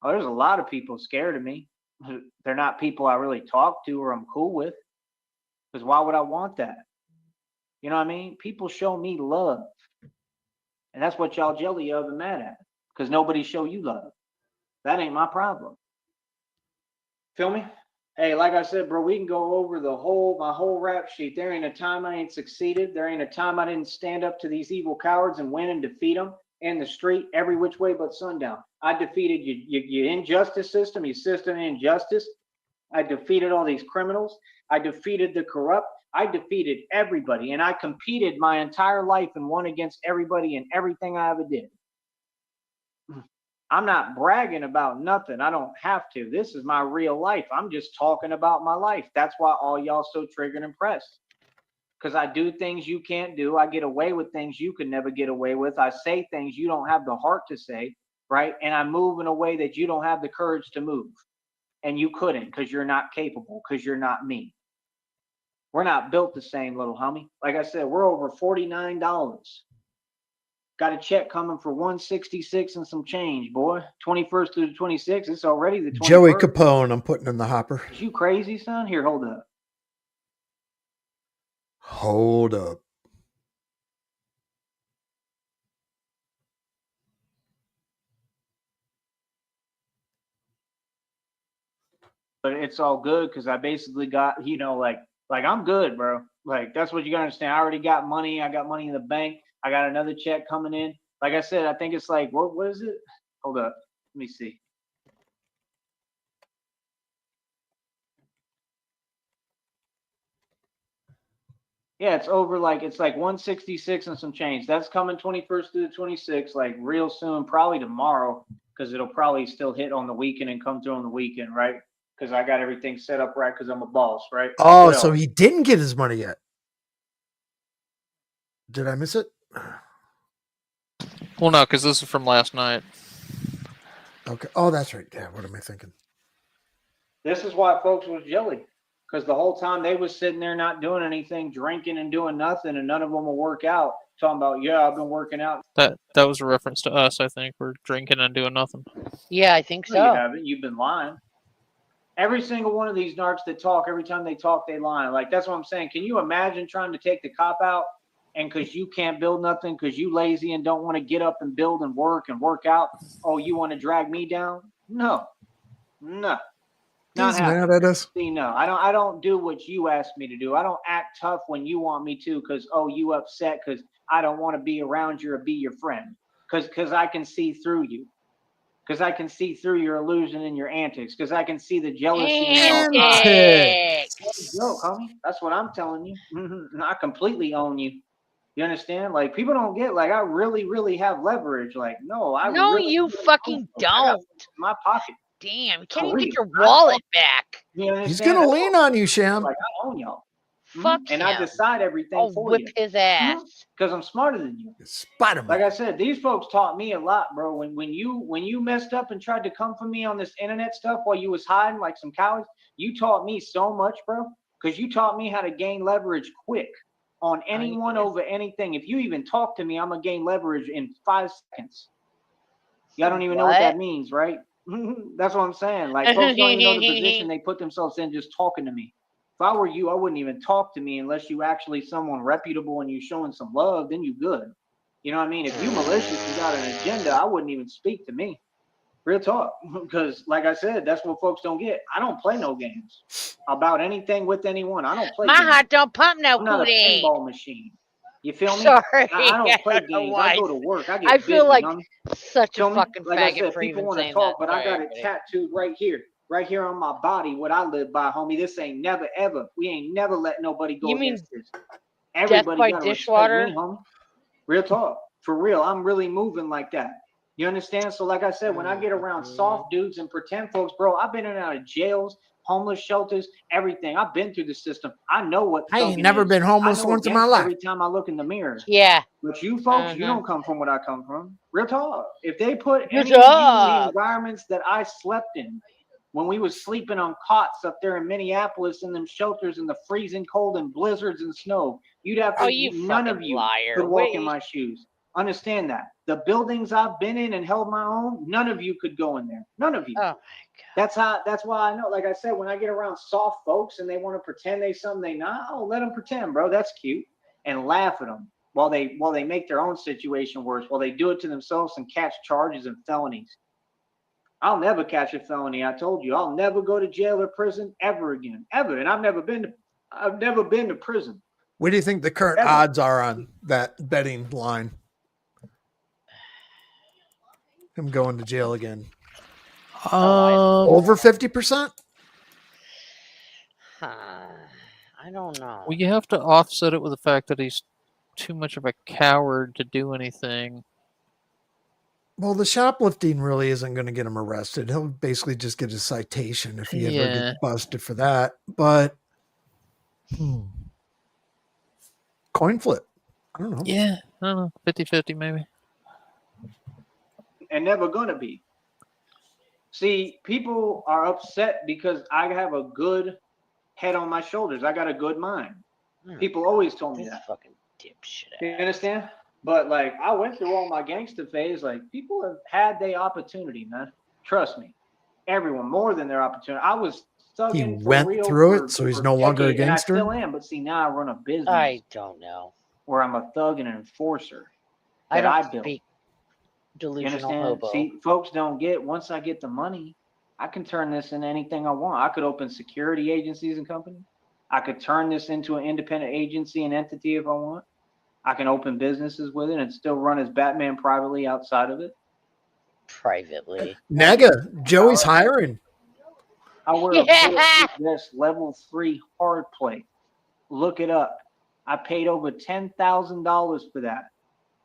Oh, there's a lot of people scared of me. They're not people I really talk to or I'm cool with. Because why would I want that? You know what I mean? People show me love. And that's what y'all jelly of and mad at. Because nobody show you love. That ain't my problem. Feel me? Hey, like I said, bro, we can go over my whole rap sheet. There ain't a time I ain't succeeded. There ain't a time I didn't stand up to these evil cowards and win and defeat them in the street every which way but sundown. I defeated your injustice system, your system of injustice. I defeated all these criminals. I defeated the corrupt. I defeated everybody. And I competed my entire life and won against everybody and everything I ever did. I'm not bragging about nothing. I don't have to. This is my real life. I'm just talking about my life. That's why all y'all so triggered and pressed. Because I do things you can't do. I get away with things you could never get away with. I say things you don't have the heart to say, right? And I move in a way that you don't have the courage to move. And you couldn't because you're not capable, because you're not me. We're not built the same, little homie. Like I said, we're over $49. Got a check coming for $166 and some change, boy. 21st through the 26th. It's already the 21st. Joey Capone, I'm putting in the hopper. Is you crazy, son? Here, hold up. Hold up. But it's all good because I basically got, like I'm good, bro. Like, that's what you gotta understand. I already got money. I got money in the bank. I got another check coming in. Like I said, I think it's like, what is it? Hold up. Let me see. Yeah, it's like 166 and some change. That's coming 21st through the 26th, like real soon, probably tomorrow, because it'll probably still hit on the weekend and come through on the weekend, right? Because I got everything set up right because I'm a boss, right? Oh, so he didn't get his money yet. Did I miss it? Well, no, because this is from last night. Okay. Oh, that's right. Yeah, what am I thinking? This is why folks was jelly. Because the whole time they was sitting there not doing anything, drinking and doing nothing, and none of them will work out. Talking about, yeah, I've been working out. That was a reference to us, I think. We're drinking and doing nothing. Yeah, I think No, you so. haven't. You've been lying. Every single one of these narcs that talk, every time they talk, they lie. Like, that's what I'm saying. Can you imagine trying to take the cop out, and because you can't build nothing, because you lazy and don't want to get up and build and work out, oh, you want to drag me down? No. He's mad at us. See, no, I don't do what you asked me to do. I don't act tough when you want me to because, oh, you upset because I don't want to be around you or be your friend. Because I can see through you. Because I can see through your illusion and your antics. Because I can see the jealousy in your eyes. Antics. No, homie. That's what I'm telling you. I completely own you. You understand? Like, people don't get, like, I really, really have leverage. Like, no, I No, really, you really fucking I got don't. in my pocket. Damn, you can't even real. get your wallet back. You understand? He's going to lean on you, Sham. Like, I own y'all. Fuck And him. I decide everything I'll for whip you. his ass. Because I'm smarter than you. Spider-Man. Like I said, these folks taught me a lot, bro. When you messed up and tried to come for me on this internet stuff while you was hiding like some cowards, you taught me so much, bro. Because you taught me how to gain leverage quick on anyone over anything. If you even talk to me, I'm gonna gain leverage in 5 seconds. Y'all don't even know what that means, right? That's what I'm saying. Like, folks don't even know the position they put themselves in just talking to me. If I were you, I wouldn't even talk to me unless you actually someone reputable and you showing some love, then you good. You know what I mean? If you malicious and got an agenda, I wouldn't even speak to me. Real talk. Because, like I said, that's what folks don't get. I don't play no games about anything with anyone. I don't play My games. heart don't pump no I'm not a Kool-Aid. pinball machine. You feel me? Sorry. I don't play don't know games. why. I go to work. I get I feel busy, like homie. such Feel a me? fucking Like I faggot said, for people even want to saying talk, that. but I Sorry, got it everybody. tattooed right here on my body, what I live by, homie. This ain't never, ever. We ain't never let nobody go You mean against this. Everybody by gotta dishwater? respect me, homie. Real talk. For real. I'm really moving like that. You understand? So like I said, when I get around soft dudes and pretend folks, bro, I've been in and out of jails, homeless shelters, everything. I've been through the system. I know what I ain't thugging never is. been I homeless know once in my gangs life. every time I look in the mirror. Yeah. But you folks, you Mhm. don't come from what I come from. Real talk. If they put Real any of you in the talk. environments that I slept in, when we was sleeping on cots up there in Minneapolis in them shelters in the freezing cold and blizzards and snow, you'd have to, Oh, you none fucking of you liar. could walk in Wait. my shoes. Understand that. The buildings I've been in and held my own, none of you could go in there. None of you. Oh my god. That's why I know, like I said, when I get around soft folks and they want to pretend they something they not, I'll let them pretend, bro. That's cute. And laugh at them while they make their own situation worse, while they do it to themselves and catch charges and felonies. I'll never catch a felony. I told you, I'll never go to jail or prison ever again, ever. And I've never been to prison. What do you think the current Ever. odds are on that betting line? Him going to jail again. Over 50%? I don't know. Well, you have to offset it with the fact that he's too much of a coward to do anything. Well, the shoplifting really isn't going to get him arrested. He'll basically just get a citation if he ever Yeah. gets busted for that. But coin flip. I don't know. Yeah, I don't know. 50-50 maybe. And never gonna be. See, people are upset because I have a good head on my shoulders. I got a good mind. People always told me This that. fucking dipshit. You understand? But like, I went through all my gangster phase. Like, people have had their opportunity, man. Trust me. Everyone, more than their opportunity. I was thugging He for went real through for- it, so he's for no longer a decades, and I gangster? still am. But see, now I run a business I don't know. where I'm a thug and an enforcer. I that don't built. speak You delusional understand? hobo. See, folks don't get, once I get the money, I can turn this into anything I want. I could open security agencies and companies. I could turn this into an independent agency and entity if I want. I can open businesses with it and still run as Batman privately outside of it. Privately. Nega, Joey's hiring. I wear a Yeah. bulletproof vest, level 3 hard plate. Look it up. I paid over $10,000 for that.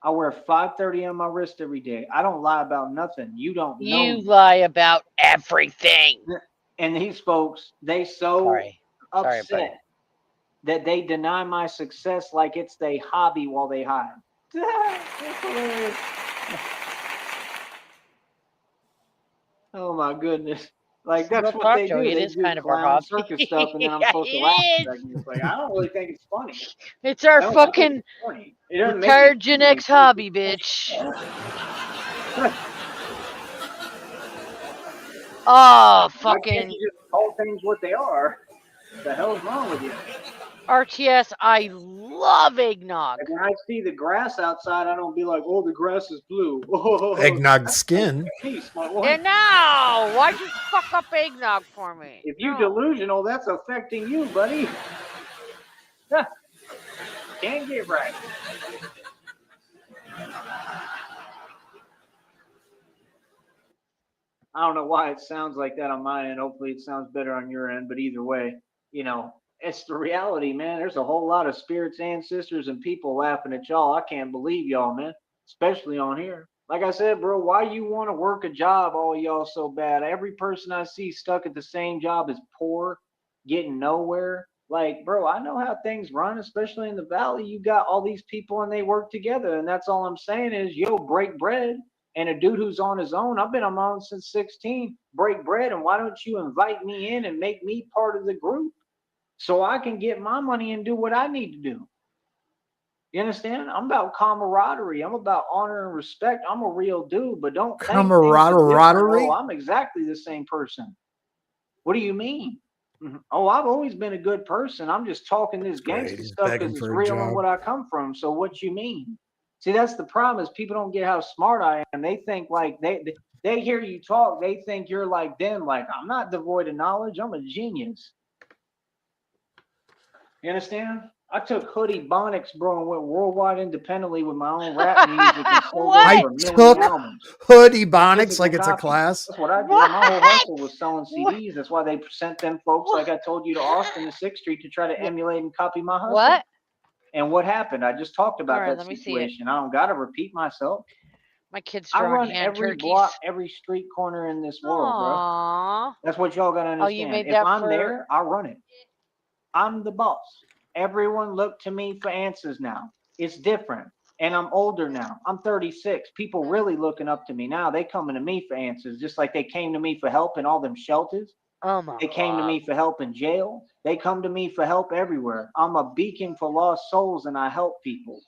I wear 530 on my wrist every day. I don't lie about nothing. You don't know. You me. lie about everything. And these folks, they so Sorry. Sorry, upset buddy. that they deny my success like it's their hobby while they hide. That's hilarious. Oh my goodness. Like, that's Real what talk, they do. Joey, it They is do kind of our clown hobby. circus stuff, and then I'm Yeah, supposed to it laugh is. at it. It's like, I don't really think it's funny. It's our I don't think fucking it's funny. It doesn't make retired it Gen funny. X hobby, bitch. Oh, Why can't fucking you just call things what they are? What the hell's wrong with you? RTS. I love eggnog. Like, when I see the grass outside, I don't be like, oh, the grass is blue. Oh, Eggnog skin. hey, smart one. And now, why'd you fuck up eggnog for me? If you're No. delusional, that's affecting you, buddy. Can't get right. I don't know why it sounds like that on my end. Hopefully it sounds better on your end, but either way, you know, it's the reality, man. There's a whole lot of spirits, ancestors, and people laughing at y'all. I can't believe y'all, man, especially on here. Like I said, bro, why you want to work a job, all y'all so bad? Every person I see stuck at the same job is poor, getting nowhere. Like, bro, I know how things run, especially in the valley. You got all these people and they work together. And that's all I'm saying is, yo, break bread. And a dude who's on his own, I've been on my own since 16, break bread. And why don't you invite me in and make me part of the group so I can get my money and do what I need to do? You understand? I'm about camaraderie. I'm about honor and respect. I'm a real dude, but don't think things are different. Camaraderie? Oh, I'm exactly the same person. What do you mean? Oh, I've always been a good person. I'm just talking this Great, gangster he's stuff begging because it's for a real and job. what I come from. So what you mean? See, that's the problem is people don't get how smart I am. They think like they hear you talk, they think you're like them. Like, I'm not devoid of knowledge. I'm a genius. You understand? I took Hoodie Bonics, bro, and went worldwide independently with my own rap music and sold What? over 1 million took albums. Hoodie Bonics Physical like it's a copies. class. That's what I did. What? My whole hustle was selling What? CDs. That's why they sent them folks, like I told you, to Austin to 6th Street to try to emulate and copy my hustle. What? And what happened? I just talked about All right, that let me see it. situation. I don't got to repeat myself. My kid's I throwing run hand every turkeys. block, every street corner in this world, bro. Aww. That's what y'all gotta Oh, you understand. made If that I'm for- there, I run it. I'm the boss. Everyone look to me for answers now. It's different. And I'm older now. I'm 36. People really looking up to me now. They coming to me for answers, just like they came to me for help in all them shelters. Oh my They came to God. me for help in jail. They come to me for help everywhere. I'm a beacon for lost souls, and I help people.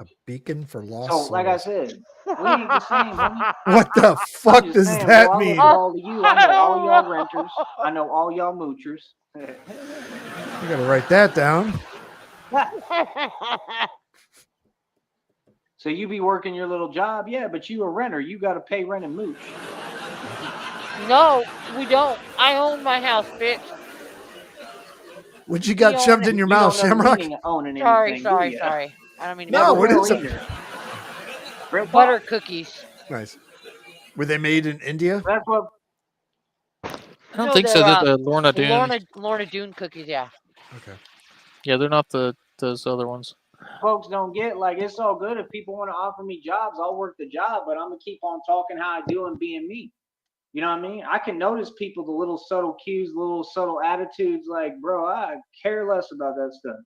A beacon for lost So, souls. like I said, we ain't the same, homie. What the I'm fuck just does saying, that bro, I mean? look at all of you. I know all y'all renters. I know all y'all moochers. I gotta write that down. So you be working your little job, yeah, but you a renter. You got to pay rent and mooch. No, we don't. I own my house, bitch. What you got own shoved it. in your You mouth, don't know the Shamrock? meaning of owning Sorry, anything, do sorry, ya? sorry. I don't mean to No, Never make what will is it? either. Real butter talk. cookies. Nice. Were they made in India? That's what. I don't think so. They're the Lorna Doone. Lorna Doone cookies, yeah. Okay. Yeah, they're not those other ones. Folks don't get. Like, it's all good if people want to offer me jobs, I'll work the job, but I'm gonna keep on talking how I do and being me. You know what I mean? I can notice people, the little subtle cues, the little subtle attitudes. Like, bro, I care less about that stuff.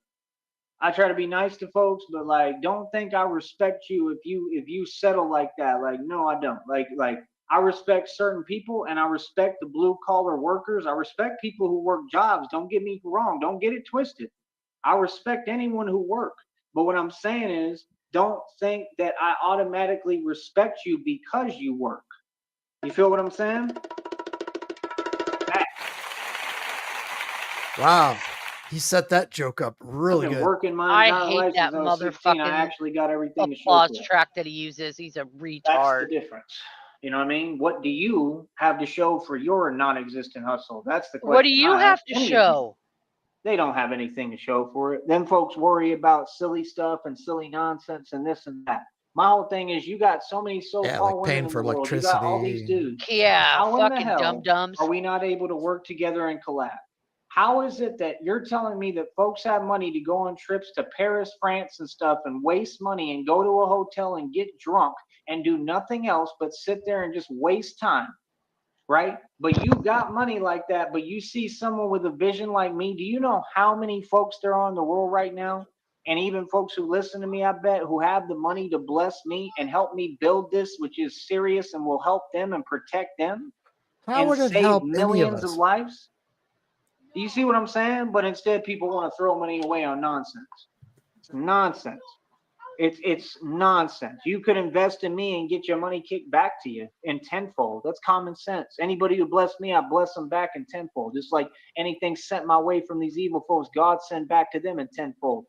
I try to be nice to folks, but like, don't think I respect you if you settle like that. Like, no, I don't. Like I respect certain people, and I respect the blue collar workers. I respect people who work jobs. Don't get me wrong. Don't get it twisted. I respect anyone who work. But what I'm saying is, don't think that I automatically respect you because you work. You feel what I'm saying? Wow. He set that joke up really I've been good. working my I entire hate life that since I was 16. I motherfucking actually got everything to show applause for it. track that he uses. He's a That's the retard. difference. You know what I mean? What do you have to show for your non-existent hustle? That's the question. What do you I have ask to any of you. show? They don't have anything to show for it. Them folks worry about silly stuff and silly nonsense and this and that. My whole thing is, you got so many so-called like paying women in for the world. You got all these electricity. dudes. Yeah, How in the fucking hell dum-dums. are we not able to work together and collab? How is it that you're telling me that folks have money to go on trips to Paris, France, and stuff, and waste money and go to a hotel and get drunk and do nothing else but sit there and just waste time, right? But you got money like that, but you see someone with a vision like me. Do you know how many folks there are in the world right now? And even folks who listen to me, I bet, who have the money to bless me and help me build this, which is serious and will help them and protect them How and would it save help any of millions of us? lives. Do you see what I'm saying? But instead, people want to throw money away on nonsense. It's nonsense. It's nonsense. You could invest in me and get your money kicked back to you in tenfold. That's common sense. Anybody who bless me, I bless them back in tenfold. Just like anything sent my way from these evil folks, God sent back to them in tenfold.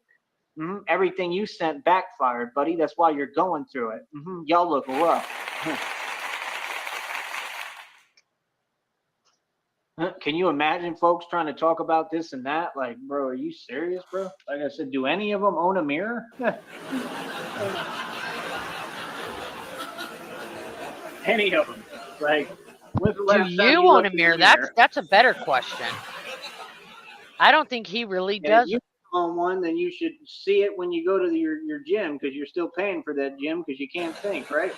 Everything you sent backfired, buddy. That's why you're going through it. Y'all look rough. Can you imagine folks trying to talk about this and that? Like, bro, are you serious, bro? Like I said, do any of them own a mirror? Any of them? Like, when's the Do last time you you own looked a in the mirror? mirror? That's a better question. I don't think he really And if does. you own one, then you should see it when you go to your gym, because you're still paying for that gym because you can't think, right?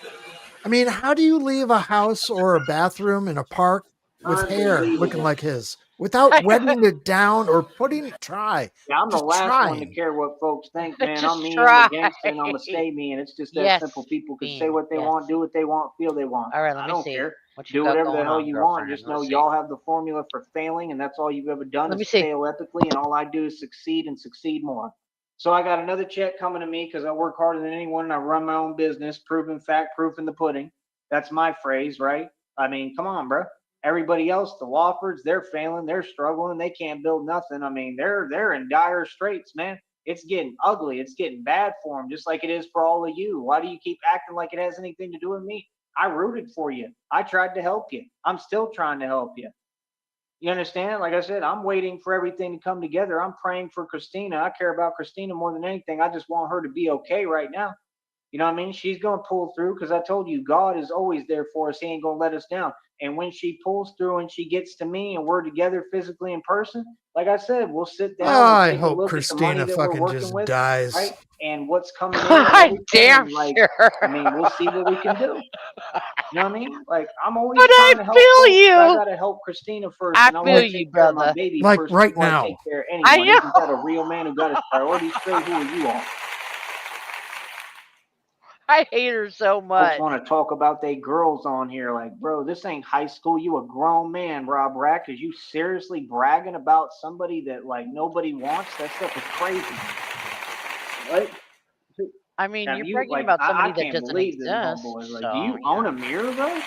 I mean, how do you leave a house or a bathroom in a park with hair looking Unbelievable. like his without wetting it down or try? Yeah, I'm the Just last one to trying. care what folks think, man. Just I'm me, I'm try. a gangster, and I'm going to stay me. And it's just that Yes, simple. People can say Bean, what they yes. want, do what they want, feel they want. All right, let I me don't see. care. What you Do got whatever the going hell on, you want. girlfriend? Just Let's know see. y'all have the formula for failing, and that's all you've ever done Let me is see. fail epically, and all I do is succeed and succeed more. So I got another check coming to me because I work harder than anyone and I run my own business. Proven fact, proof in the pudding. That's my phrase, right? I mean, come on, bro. Everybody else, the Lawfords, they're failing, they're struggling, they can't build nothing. I mean, they're in dire straits, man. It's getting ugly. It's getting bad for them, just like it is for all of you. Why do you keep acting like it has anything to do with me? I rooted for you. I tried to help you. I'm still trying to help you. You understand? Like I said, I'm waiting for everything to come together. I'm praying for Christina. I care about Christina more than anything. I just want her to be okay right now. You know what I mean? She's going to pull through because I told you God is always there for us. He ain't going to let us down. And when she pulls through and she gets to me and we're together physically in person, like I said, we'll sit down Oh, and I take a hope look at the money Christina that we're fucking working just with, dies. right? And what's coming in and God everything. damn And like, sure. I mean, we'll see what we can do. You know what I mean? Like, I'm always But trying I to help feel folks, but I you. got to help Christina first. I And I feel want to you, take care of my brother. baby Like first right before I now. take care of I anyone. know. Isn't that a real man who got his priorities straight? Who are you all? I hate her so Folks much. want to talk about they girls on here. Like, bro, this ain't high school. You a grown man, Rob Rack. Is you seriously bragging about somebody that like nobody wants? That stuff is crazy. Right? I mean, Have you're you bragging like? about I somebody that can't doesn't believe this, exist. homeboy. Like, So, do you yeah. own a mirror, bro?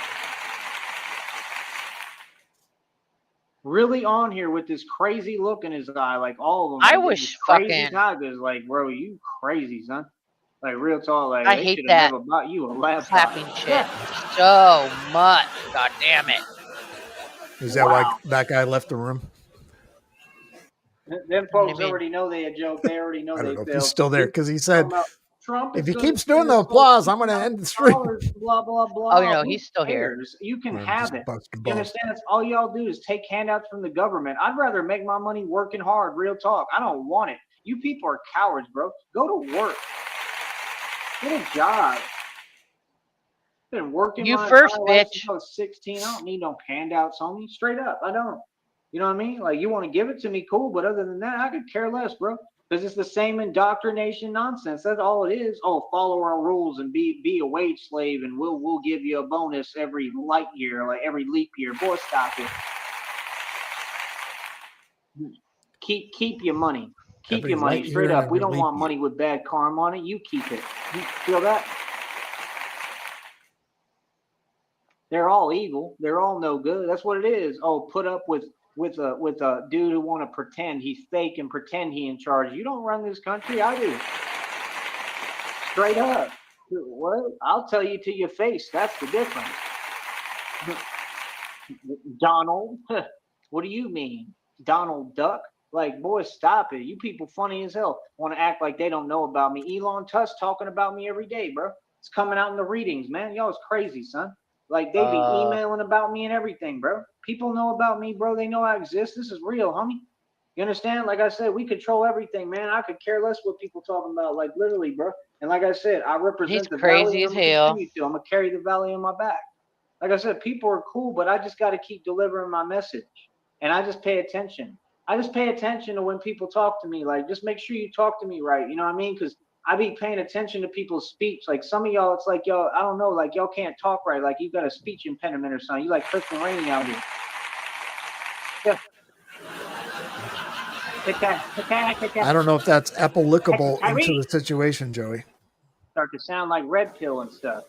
Really on here with this crazy look in his eye, like all of them. I Like, wish this crazy fucking. tigers. Like, bro, you crazy, son. Like real talk. Like I they hate should have that never bought you a laptop. clapping shit so much. God damn it. Is that why Wow. that guy left the room? Them What do you folks mean? already know they a joke. They already know I don't they know if he's failed. still there because he said, Talking about Trump if is he going to keeps doing send the us applause, I'm going to end the stream. blah blah blah. Oh, no, Who he's still here. cares? You can I'm have just it. busting You balls. understand? That's all y'all do is take handouts from the government. I'd rather make my money working hard. Real talk. I don't want it. You people are cowards, bro. Go to work. Get a job. Been working You my first, entire life bitch. since I was 16. I don't need no handouts on me. Straight up, I don't. You know what I mean? Like, you want to give it to me, cool. But other than that, I could care less, bro. Because it's the same indoctrination nonsense. That's all it is. Oh, follow our rules and be a wage slave, and we'll give you a bonus every light year, like every leap year. Boy, stop it. Keep your money. Keep Every your money light straight year and up. We every don't leap want year. money with bad karma on it. You keep it. You feel that? They're all evil. They're all no good. That's what it is. Oh, put up with a dude who want to pretend he's fake and pretend he in charge. You don't run this country. I do. Straight up. What? I'll tell you to your face. That's the difference. Donald. What do you mean? Donald Duck? Like, boy, stop it. You people funny as hell. Want to act like they don't know about me. Elon Tusk talking about me every day, bro. It's coming out in the readings, man. Y'all is crazy, son. Like, they be emailing about me and everything, bro. People know about me, bro. They know I exist. This is real, homie. You understand? Like I said, we control everything, man. I could care less what people talking about. Like, literally, bro. And like I said, I represent He's the crazy valley. as I'm gonna hell. continue to. I'm gonna carry the valley on my back. Like I said, people are cool, but I just got to keep delivering my message. And I just pay attention. I just pay attention to when people talk to me. Like, just make sure you talk to me right. You know what I mean? Because I be paying attention to people's speech. Like, some of y'all, it's like, y'all, I don't know, like, y'all can't talk right. Like, you got a speech impediment or something. You like Kristen Rainey out here. Yeah. I don't know if that's applicable into Tyree. the situation, Joey. Start to sound like red pill and stuff.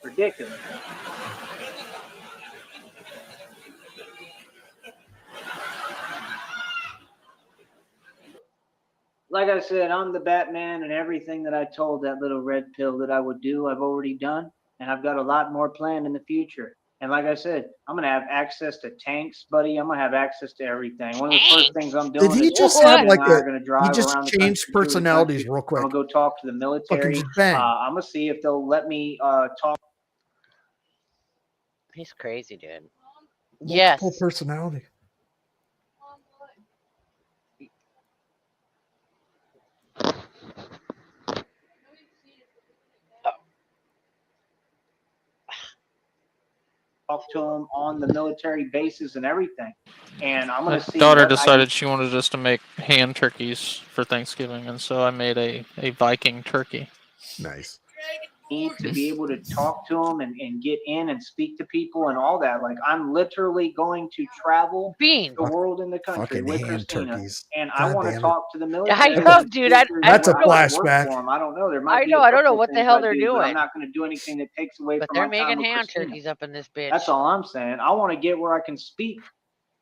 Ridiculous. Like I said, I'm the Batman, and everything that I told that little red pill that I would do, I've already done, and I've got a lot more planned in the future. And like I said, I'm gonna have access to tanks, buddy. I'm gonna have access to everything. One of the first things I'm doing Did he is just What? have Christina like and I a? are gonna He drive just around the country, changed tour the personalities country. real I'm quick. gonna go talk to the Fucking military. just bang. I'm gonna see if they'll let me talk. He's crazy, dude. Multiple Yes. personality. Talk to them on the military bases and everything. And I'm My gonna see daughter what decided she wanted us to make hand turkeys for Thanksgiving, and so I made a Viking turkey. Nice. need to be able to talk to them and get in and speak to people and all that. Like, I'm literally going to travel Bean. the world in the country Fucking with hand Christina, turkeys. and I God want to damn it. talk to the I military. know, and dude. speakers That's a when I work flashback. for 'em. I don't know. There might I be know. a I don't know couple what the things hell I they're do, but I'm doing. not going to do anything that takes away But from they're my time making with hand Christina. turkeys up in this bitch. That's all I'm saying. I want to get where I can speak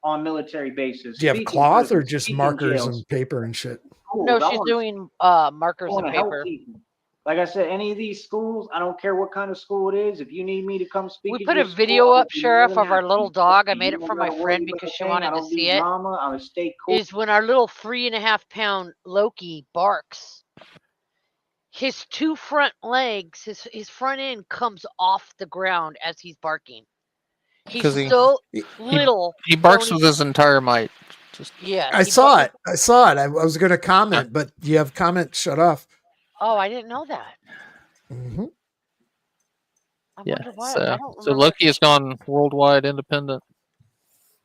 on military bases. Do you have speak in cloth or prisons, just speak in markers jails, and paper and shit? schools. No, I she's want to doing I markers want and to help paper. people. Like I said, any of these schools, I don't care what kind of school it is. If you need me to come speak We at put your a school, video I up, would be more Sheriff, than of our happy. little Trust dog. I me, made you it don't for my gotta worry friend about because a she thing. I wanted to don't do see it. drama. I would stay cool. Is when our little 3.5-pound Loki barks. his two front legs, his front end comes off the ground as he's barking. He's 'Cause he- so he- little. He that barks when with his entire might. Just yes, I he saw barks. it. I saw it. I was going to comment, but you have comment shut off. Oh, I didn't know that. Hmm. I yeah. wonder why. I So, don't so remember. Loki has gone worldwide independent.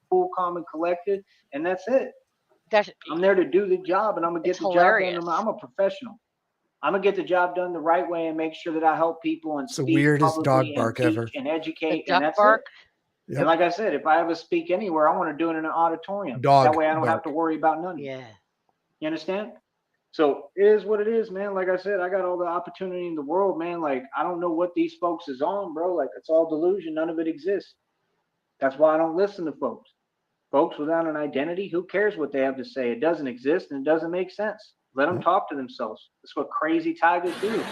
Cool, calm, and collected, and that's it. That's I'm there to do the job, and I'm gonna get It's the job hilarious. done. I'm a professional. I'm gonna get the job done the right way and make sure that I help people and It's the speak weirdest publicly dog and bark teach ever. and the educate, and duck that's bark. it. Yep. And like I said, if I ever speak anywhere, I want to do it in an auditorium. Dog That way, I don't have bark. to worry about none of it. Yeah. You understand? So it is what it is, man. Like I said, I got all the opportunity in the world, man. Like I don't know what these folks is on, bro. Like it's all delusion. None of it exists. That's why I don't listen to folks. Folks without an identity, who cares what they have to say? It doesn't exist and it doesn't make sense. Let them talk to themselves. That's what crazy tigers do.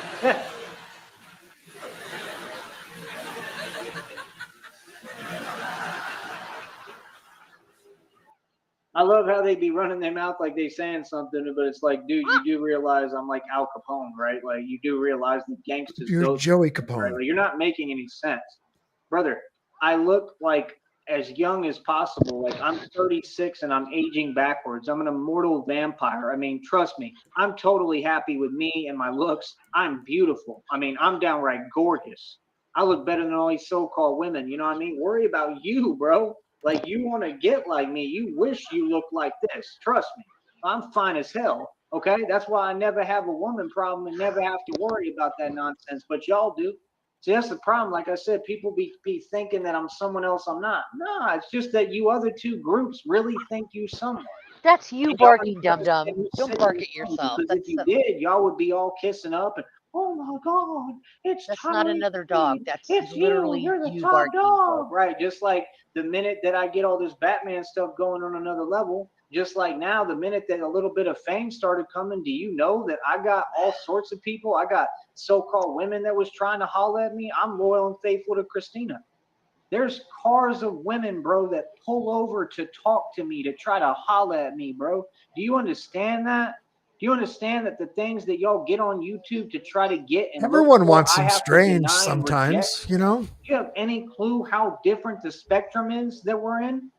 I love how they be running their mouth like they saying something, but it's like, dude, you do realize I'm like Al Capone, right? Like you do realize that gangsters You're go Joey through, Capone. right? Like you're not making any sense, brother. I look like as young as possible. Like I'm 36 and I'm aging backwards. I'm an immortal vampire. I mean, trust me, I'm totally happy with me and my looks. I'm beautiful. I mean, I'm downright gorgeous. I look better than all these so-called women. You know what I mean? Worry about you, bro. Like you want to get like me. You wish you looked like this. Trust me. I'm fine as hell. Okay. That's why I never have a woman problem and never have to worry about that nonsense. But y'all do. See, that's the problem. Like I said, people be thinking that I'm someone else I'm not. No, it's just that you other two groups really think you someone. That's you And y'all need barking, to dum dum. understand who's Don't saying bark you at someone, yourself. because if you did, y'all would be all kissing up and, oh my God, it's That's Tyreek not another dog. Reed. That's It's you. literally You're the you top barking. dog. Right. Just like the minute that I get all this Batman stuff going on another level, just like now, the minute that a little bit of fame started coming, do you know that I got all sorts of people? I got so-called women that was trying to holler at me. I'm loyal and faithful to Christina. There's cars of women, bro, that pull over to talk to me, to try to holler at me, bro. Do you understand that? Do you understand that the things that y'all get on YouTube to try to get and look Everyone for, wants I some have to strange deny and reject? sometimes, you know? Do you have any clue how different the spectrum is that we're in?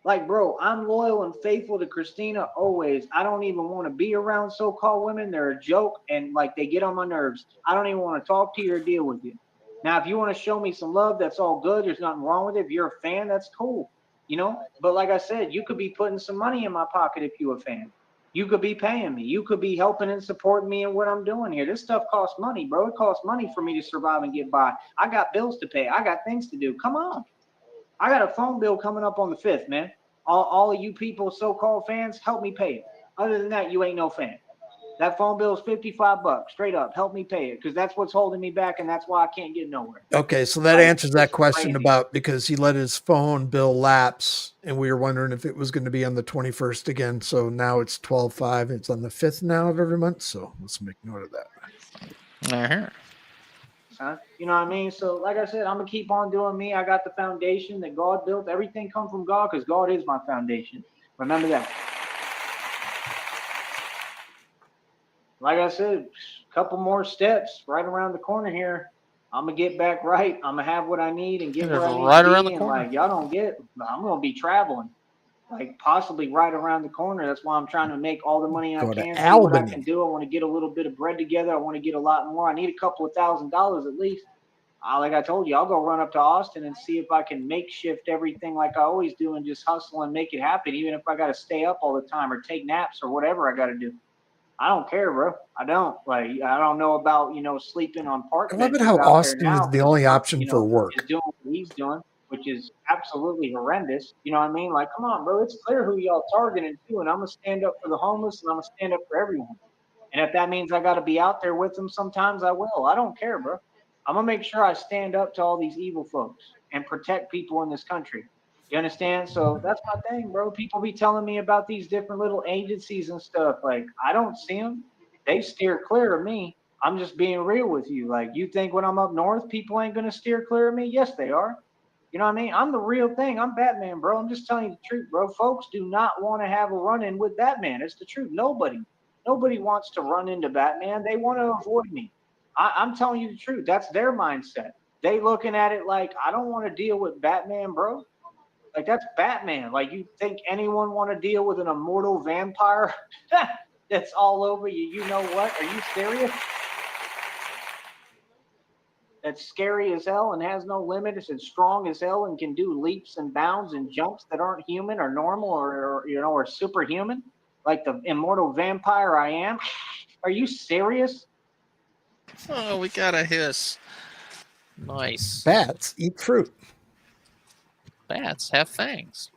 Like, bro, I'm loyal and faithful to Christina always. I don't even want to be around so-called women. They're a joke and like they get on my nerves. I don't even want to talk to you or deal with you. Now, if you want to show me some love, that's all good. There's nothing wrong with it. If you're a fan, that's cool. You know, but like I said, you could be putting some money in my pocket if you're a fan. You could be paying me. You could be helping and supporting me in what I'm doing here. This stuff costs money, bro. It costs money for me to survive and get by. I got bills to pay. I got things to do. Come on. I got a phone bill coming up on the 5th, man. All of you people, so-called fans, help me pay it. Other than that, you ain't no fan. That phone bill is $55, straight up. Help me pay it, because that's what's holding me back, and that's why I can't get nowhere. Okay, so that Like, answers that it's question crazy. about because he let his phone bill lapse, and we were wondering if it was going to be on the 21st again. So now it's 12/5. It's on the 5th now of every month. So let's make note of that. Uh-huh. Huh? You know what I mean? So, like I said, I'm gonna keep on doing me. I got the foundation that God built. Everything come from God, because God is my foundation. Remember that. Like I said, a couple more steps right around the corner here. I'm gonna get back right. I'm gonna have what I need and get They're where I need right to around be. the And corner. like y'all don't get, I'm gonna be traveling, like possibly right around the corner. That's why I'm trying to make all the money I Go to can, see what I Albany. can do. I want to get a little bit of bread together. I want to get a lot more. I need a couple of $1,000s at least. Like I told you, I'll go run up to Austin and see if I can makeshift everything like I always do and just hustle and make it happen, even if I got to stay up all the time or take naps or whatever I got to do. I don't care, bro. I don't. Like, I don't know about, sleeping on park I love it benches how out there Austin is now the because only Trump, option for work. is doing what he's doing, which is absolutely horrendous. You know what I mean? Like, come on, bro. It's clear who y'all targeting too, and I'm gonna stand up for the homeless and I'm gonna stand up for everyone. And if that means I got to be out there with them sometimes, I will. I don't care, bro. I'm gonna make sure I stand up to all these evil folks and protect people in this country. You understand? So that's my thing, bro. People be telling me about these different little agencies and stuff. Like, I don't see them. They steer clear of me. I'm just being real with you. Like, you think when I'm up north, people ain't gonna steer clear of me? Yes, they are. You know what I mean? I'm the real thing. I'm Batman, bro. I'm just telling you the truth, bro. Folks do not want to have a run-in with Batman. It's the truth. Nobody. Nobody wants to run into Batman. They want to avoid me. I'm telling you the truth. That's their mindset. They looking at it like, I don't want to deal with Batman, bro. Like, that's Batman. Like, you think anyone want to deal with an immortal vampire that's all over you? You know what? Are you serious? That's scary as hell and has no limits and strong as hell and can do leaps and bounds and jumps that aren't human or normal or superhuman, like the immortal vampire I am. Are you serious? Oh, we got a hiss. Nice. Bats eat fruit. Bats have fangs.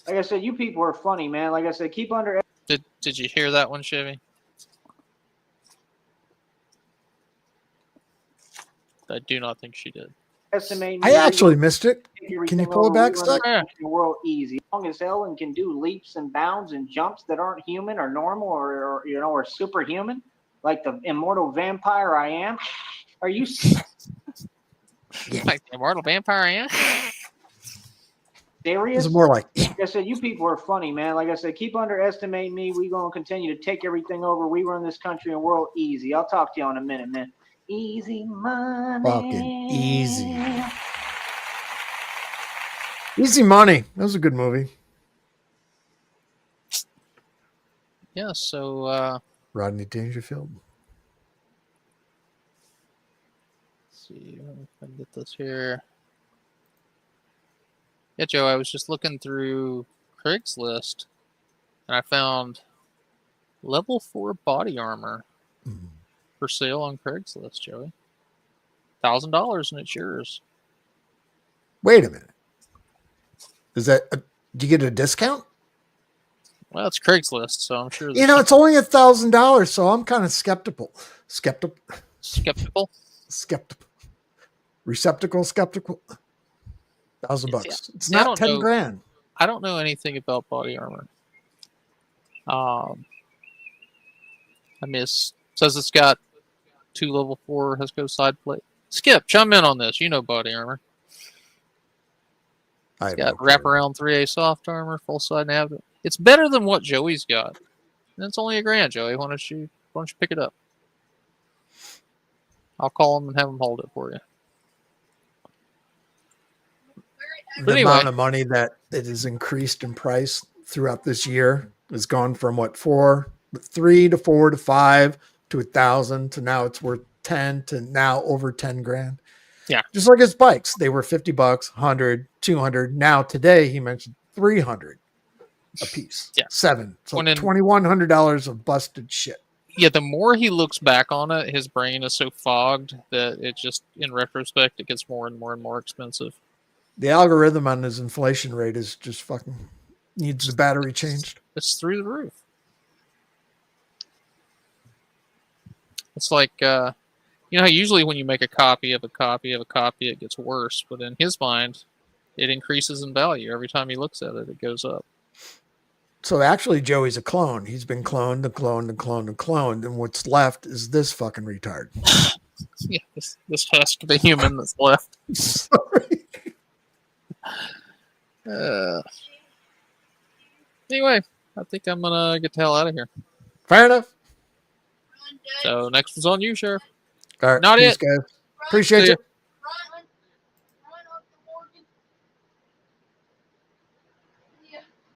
Like I said, you people are funny, man. Like I said, keep under. Did you hear that one, Chevy? I do not think she did. Estimate I actually missed it. Can you pull it back, stuff? Stuck? The world easy, long as hell, and can do leaps and bounds and jumps that aren't human or normal or superhuman, like the immortal vampire I am. Are you Like the immortal vampire, yeah? serious? It's more like Like I said, you people are funny, man. Like I said, keep underestimating me. We're going to continue to take everything over. We run this country and world easy. I'll talk to you in a minute, man. Easy money. fucking easy. Easy Money. That was a good movie. Yeah, so Rodney Dangerfield. let's see if I can get this here. Yeah, Joe, I was just looking through Craigslist and I found level 4 body armor for sale on Craigslist, Joey. $1,000 and it's yours. Wait a minute. Is that do you get a discount? Well, it's Craigslist, so I'm sure. You know, it's only $1,000, so I'm kind of skeptical. Skeptical. Receptacle skeptical. $1,000. It's I not don't 10 know. grand. I don't know anything about body armor. I mean, it says it's got 2 level 4 Hesco side plate. Skip, chime in on this. You know body armor. I It's have got no clue. wraparound 3A soft armor, full side nav. It's better than what Joey's got. And it's only $1,000, Joey. Why don't you pick it up? I'll call him and have him hold it for you. The anyway. amount of money that it has increased in price throughout this year has gone from what, 3 to 4 to 5 to 1,000 to now it's worth 10 to now over 10 grand. Yeah. Just like his bikes, they were $50, 100, 200. Now today he mentioned 300 a piece. Yeah. 7. So When in- $2,100 of busted shit. Yeah, the more he looks back on it, his brain is so fogged that it just, in retrospect, it gets more and more and more expensive. The algorithm on his inflation rate is just fucking needs the battery changed. It's through the roof. It's like, you know, usually when you make a copy of a copy of a copy, it gets worse. But in his mind, it increases in value. Every time he looks at it, it goes up. So actually, Joey's a clone. He's been cloned and cloned and cloned and cloned. And what's left is this fucking retard. Yeah, this husk of a human that's left. Sorry. Anyway, I think I'm going to get the hell out of here. Fair enough. So next one's on you, Sheriff. All right. Not peace, it. guys. Appreciate See you. ya.